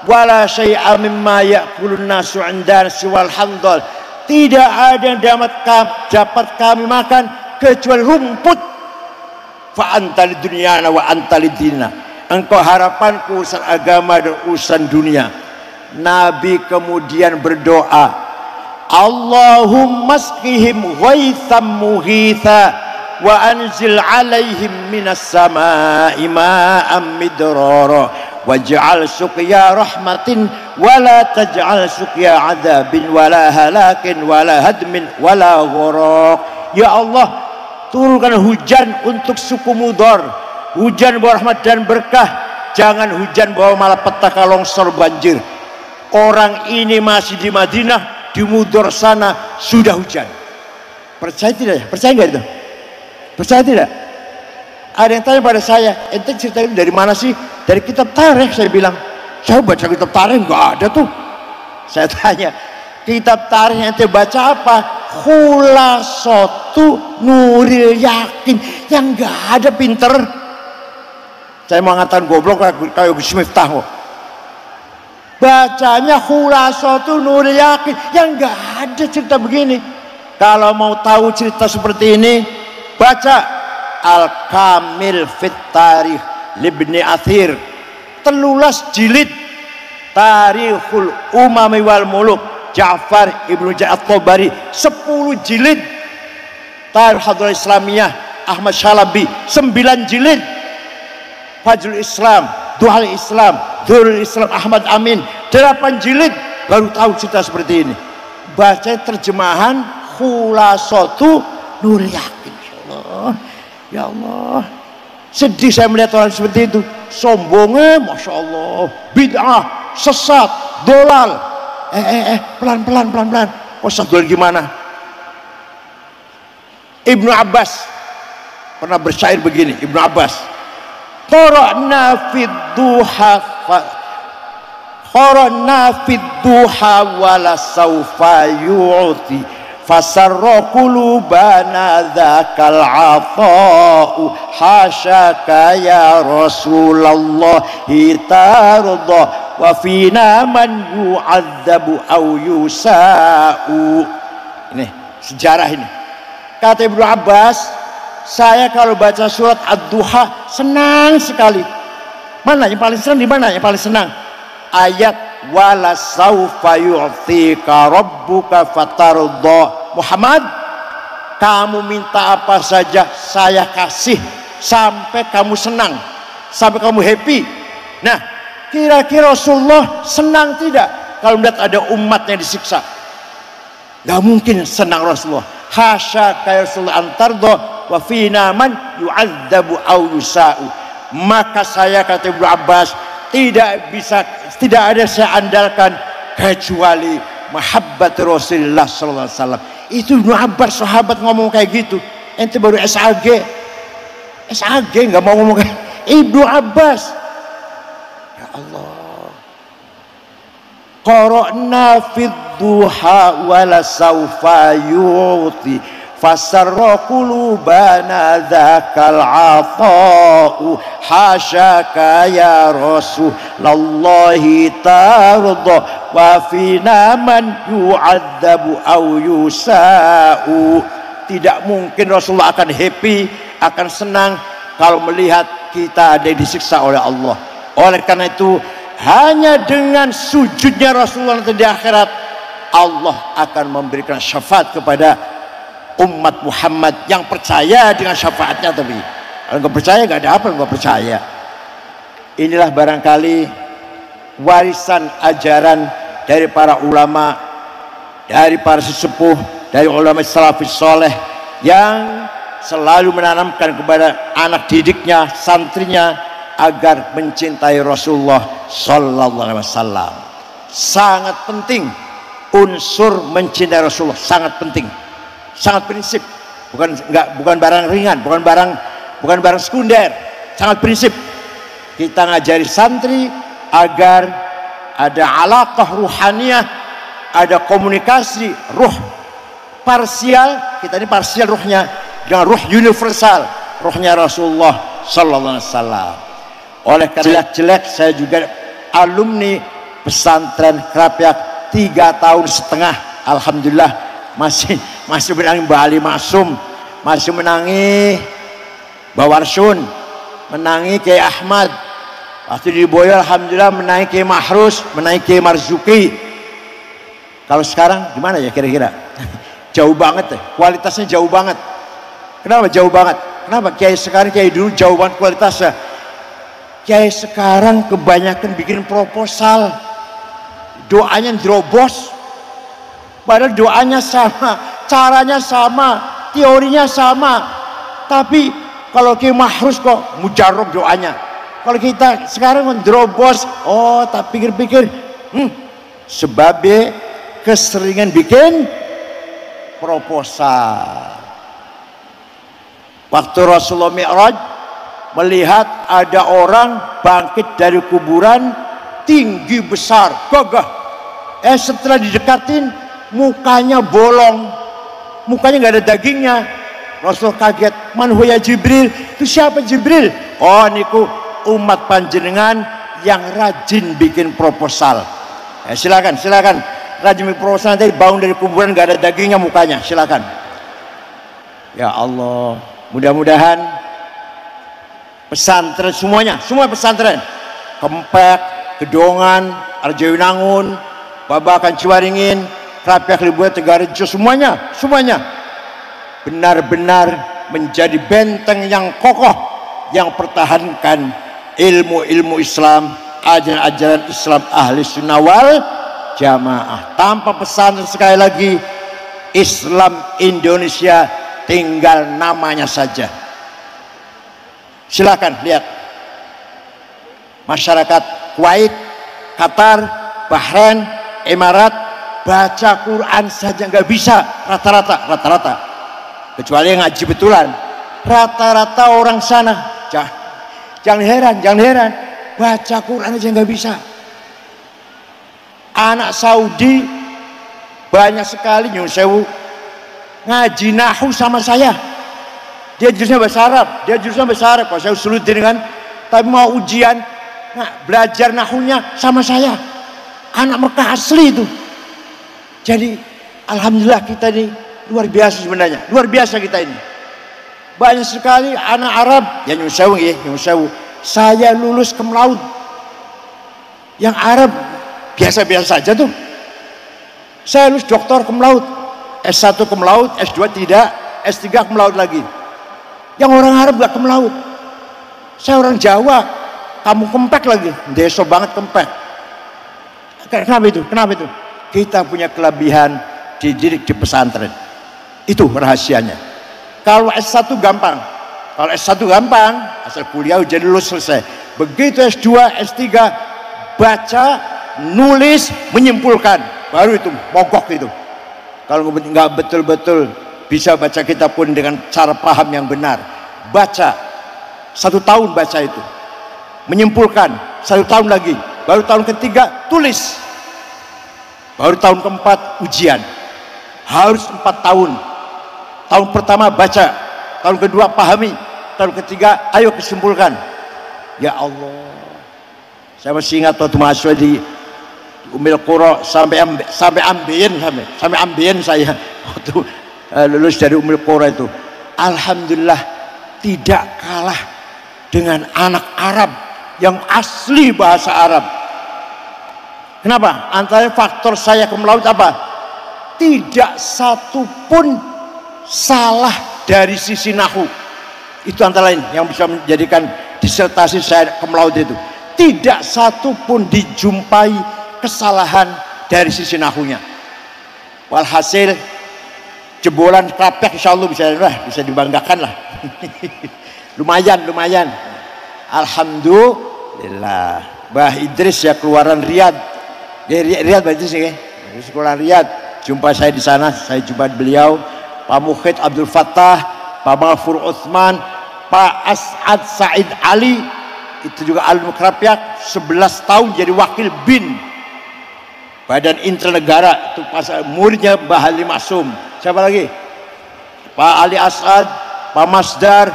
Wala syai'a mimma ya'kulun nasu 'indan siwal handal, tidak ada yang dapat kami makan kecuali rumput. Fa anta lidunyana wa anta lidina, engkau harapanku urusan agama dan urusan dunia. Nabi kemudian berdoa, Allahumma asqihim ghaitham mughitha wa anzil alaihim minas samai ma'am midrara waj'al suqya rahmatin wala taj'al suqya adabin wala halakin wala hadmin wala gharaq. Ya Allah, turunkan hujan untuk suku Mudhar, hujan bawa rahmat dan berkah, jangan hujan bawa malapetaka, longsor, banjir. Orang ini masih di Madinah, di Mudhar sana sudah hujan. Percaya tidak? Percaya nggak itu? Percaya tidak? Ada yang tanya pada saya, ente cerita ini dari mana sih? Dari kitab tarikh. Saya bilang, saya baca kitab tarikh nggak ada tuh. Saya tanya, kitab tarikh yang ente baca apa? Khulasatu Nuril Yakin, yang nggak ada pinter. Saya mau ngatakan goblok kayak Gus Miftah kok. Bacanya Khulasatu Nuril Yakin, yang nggak ada cerita begini. Kalau mau tahu cerita seperti ini, baca Al-Kamil Fit Tarikh Libni Athir, 13 jilid, Tarikhul Umami wal Muluk Ja'far Ibnu Ja'at Tabari, 10 jilid, Tarikh Hadrah Islamiyah Ahmad Syalabi 9 jilid, Fajrul Islam, Duhal Islam, Durul Islam Ahmad Amin 8 jilid, baru tahu cerita seperti ini. Baca terjemahan Khulasatu Nurul Yakin. Ya Allah, sedih saya melihat orang seperti itu. Sombongnya Masya Allah, bid'ah, sesat, dolal. Pelan-pelan. Kok sesat gimana? Ibnu Abbas pernah bersyair begini. Ibnu Abbas, qara'na fid duha wala sawfa yu'ti fasarra qulubana dzakal afa'u hasyaka ya Rasulullah tarda wa fina man yu'adzabu aw yusa'u. Ini sejarah ini. Kata Ibnu Abbas, saya kalau baca surat Ad-Duha senang sekali. Mana yang paling senang? Di mana yang paling senang? Ayat wala saufa yu'tika rabbuka fatarda. Muhammad, kamu minta apa saja saya kasih sampai kamu senang, sampai kamu happy. Nah, kira-kira Rasulullah senang tidak kalau melihat ada umatnya disiksa? Gak mungkin senang Rasulullah. Hasya kaya Rasulullah antardo wa fina man yu'adzabu aw yusa'u. Maka saya, kata Ibnu Abbas, tidak ada saya andalkan kecuali mahabbat Rasulullah sallallahu alaihi wasallam. Itu Ibnu Abbas, sahabat, ngomong kayak gitu. Ente baru SAG nggak mau ngomong kayak Ibnu Abbas. Ya Allah, qara'na fid duha wala sawfa yu'ti fasarra qulubana dzakal afa'u hasyaka ya Rasulullahi tarda wa fina man yu'adzabu aw yusa'u. Tidak mungkin Rasulullah akan happy, akan senang kalau melihat kita ada yang disiksa oleh Allah. Oleh karena itu, hanya dengan sujudnya Rasulullah nanti di akhirat, Allah akan memberikan syafaat kepada umat Muhammad yang percaya dengan syafaatnya. Tapi kalau nggak percaya, nggak ada apa nggak percaya. Inilah barangkali warisan ajaran dari para ulama, dari para sesepuh, dari ulama salafus soleh yang selalu menanamkan kepada anak didiknya, santrinya, agar mencintai Rasulullah sallallahu alaihi wasallam. Sangat penting unsur mencintai Rasulullah, sangat penting, sangat prinsip, bukan barang ringan, bukan barang sekunder, sangat prinsip. Kita ngajari santri agar ada alaqah ruhaniyah, ada komunikasi ruh parsial, kita ini parsial ruhnya, dengan ruh universal, ruhnya Rasulullah sallallahu alaihi wasallam. Oleh karena jelek-jelek, saya juga alumni pesantren Krapyak 3,5 tahun. Alhamdulillah masih menangi Mbak Ali Maksum, masih menangi Mbak Warsun, menangi Kiai Ahmad. Waktu di Boyo alhamdulillah menangi Kiai Mahrus, menangi Kiai Marzuki. Kalau sekarang gimana ya kira-kira? Jauh banget, kualitasnya jauh banget. Kenapa jauh banget? Kenapa Kiai sekarang, Kiai dulu jauh banget kualitasnya? Kiai sekarang kebanyakan bikin proposal, doanya drobos, padahal doanya sama, caranya sama, teorinya sama, tapi kalau Kiai Mahrus kok mujarab doanya. Kalau kita sekarang drobos, oh tak pikir-pikir, sebabnya keseringan bikin proposal. Waktu Rasulullah Mi'raj melihat ada orang bangkit dari kuburan tinggi besar, gagah. Setelah didekatin mukanya bolong, mukanya nggak ada dagingnya. Rasul kaget, man huya Jibril, itu siapa Jibril? Oh niku umat panjenengan yang rajin bikin proposal. Silakan rajin bikin proposal, nanti bangun dari kuburan nggak ada dagingnya mukanya, silakan. Ya Allah, mudah-mudahan pesantren semuanya, semua pesantren, Kempek, Gedongan, Arjawinangun, Babakan Ciwaringin, Krapyak, Libuan, Tegarejo, semuanya benar-benar menjadi benteng yang kokoh yang pertahankan ilmu-ilmu Islam, ajaran-ajaran Islam ahli sunnah wal jamaah. Tanpa pesan sekali lagi, Islam Indonesia tinggal namanya saja. Silakan lihat masyarakat Kuwait, Qatar, Bahrain, Emirat, baca Quran saja nggak bisa rata-rata, kecuali yang ngaji betulan. Rata-rata orang sana, jangan heran, baca Quran aja nggak bisa. Anak Saudi banyak sekali nyun sewu ngaji nahu sama saya. Dia jurusnya bahasa Arab, kalau saya usuluddin kan, tapi mau ujian, belajar nahunya sama saya. Anak Mekah asli itu. Jadi alhamdulillah kita ini luar biasa sebenarnya, luar biasa kita ini. Banyak sekali anak Arab, ya nyun sewu, saya lulus cum laude. Yang Arab biasa-biasa saja tuh. Saya lulus doktor cum laude, S1 cum laude, S2 tidak, S3 cum laude lagi. Yang orang Arab gak cum laude. Saya orang Jawa, kamu kempek lagi, deso banget kempek. Kenapa itu? Kita punya kelebihan dididik di pesantren. Itu rahasianya. Kalau S1 gampang, asal kuliah udah lulus selesai. Begitu S2, S3 baca, nulis, menyimpulkan, baru itu mogok itu. Kalau nggak betul-betul bisa baca kitab pun dengan cara paham yang benar, baca 1 tahun baca itu, menyimpulkan 1 tahun lagi, baru tahun ketiga tulis, baru tahun keempat ujian. Harus 4 tahun. Tahun pertama baca, tahun kedua pahami, tahun ketiga ayo kesimpulkan. Ya Allah, saya masih ingat waktu mahasiswa di Ummul Qura sampai ambien saya waktu lulus dari Ummul Qura itu. Alhamdulillah tidak kalah dengan anak Arab yang asli bahasa Arab. Kenapa? Antara faktor saya cum laude apa? Tidak satu pun salah dari sisi nahu. Itu antara lain yang bisa menjadikan disertasi saya cum laude itu. Tidak satu pun dijumpai kesalahan dari sisi nahunya. Walhasil jebolan krapek insya Allah bisa dibanggakan lah. lumayan. Alhamdulillah. Bah Idris ya keluaran Riyadh. Riyadh berarti sih, sekolah Riyadh. Jumpa saya di sana, saya jumpa beliau, Pak Mukhid Abdul Fattah, Pak Mahfur Utsman, Pak As'ad Said Ali, itu juga alumni Krapyak, 11 tahun jadi wakil BIN, Badan Intel Negara, itu pas muridnya Mbah Halim Masum. Siapa lagi? Pak Ali As'ad, Pak Masdar,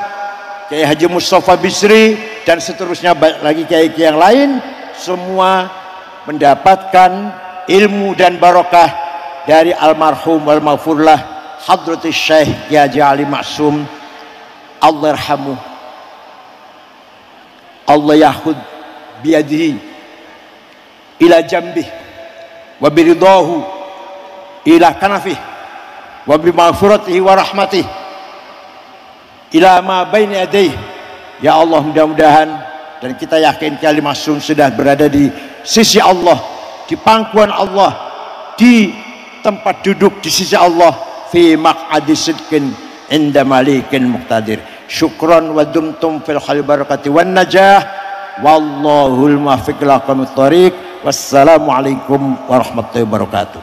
Kiai Haji Mustafa Bisri, dan seterusnya lagi kiai-kiai yang lain, semua mendapatkan ilmu dan barokah dari almarhum wal maghfurlah Hadratus Syekh Kiai Haji Ali Maksum. Allah yarhamu, Allah yahud biyadihi ila jambih wa biridahu ila kanafih wa bimaghfiratihi wa rahmatih ila ma baina yadayhi. Ya Allah, mudah-mudahan dan kita yakin Kiai Ali Maksum sudah berada di sisi Allah, di pangkuan Allah, di tempat duduk di sisi Allah, fi maq'adi sidqin inda malikin muqtadir. Syukran wa dumtum fil khair barakati wan najah, wallahul muwaffiq ila aqwamit thoriq. Wassalamualaikum warahmatullahi wabarakatuh.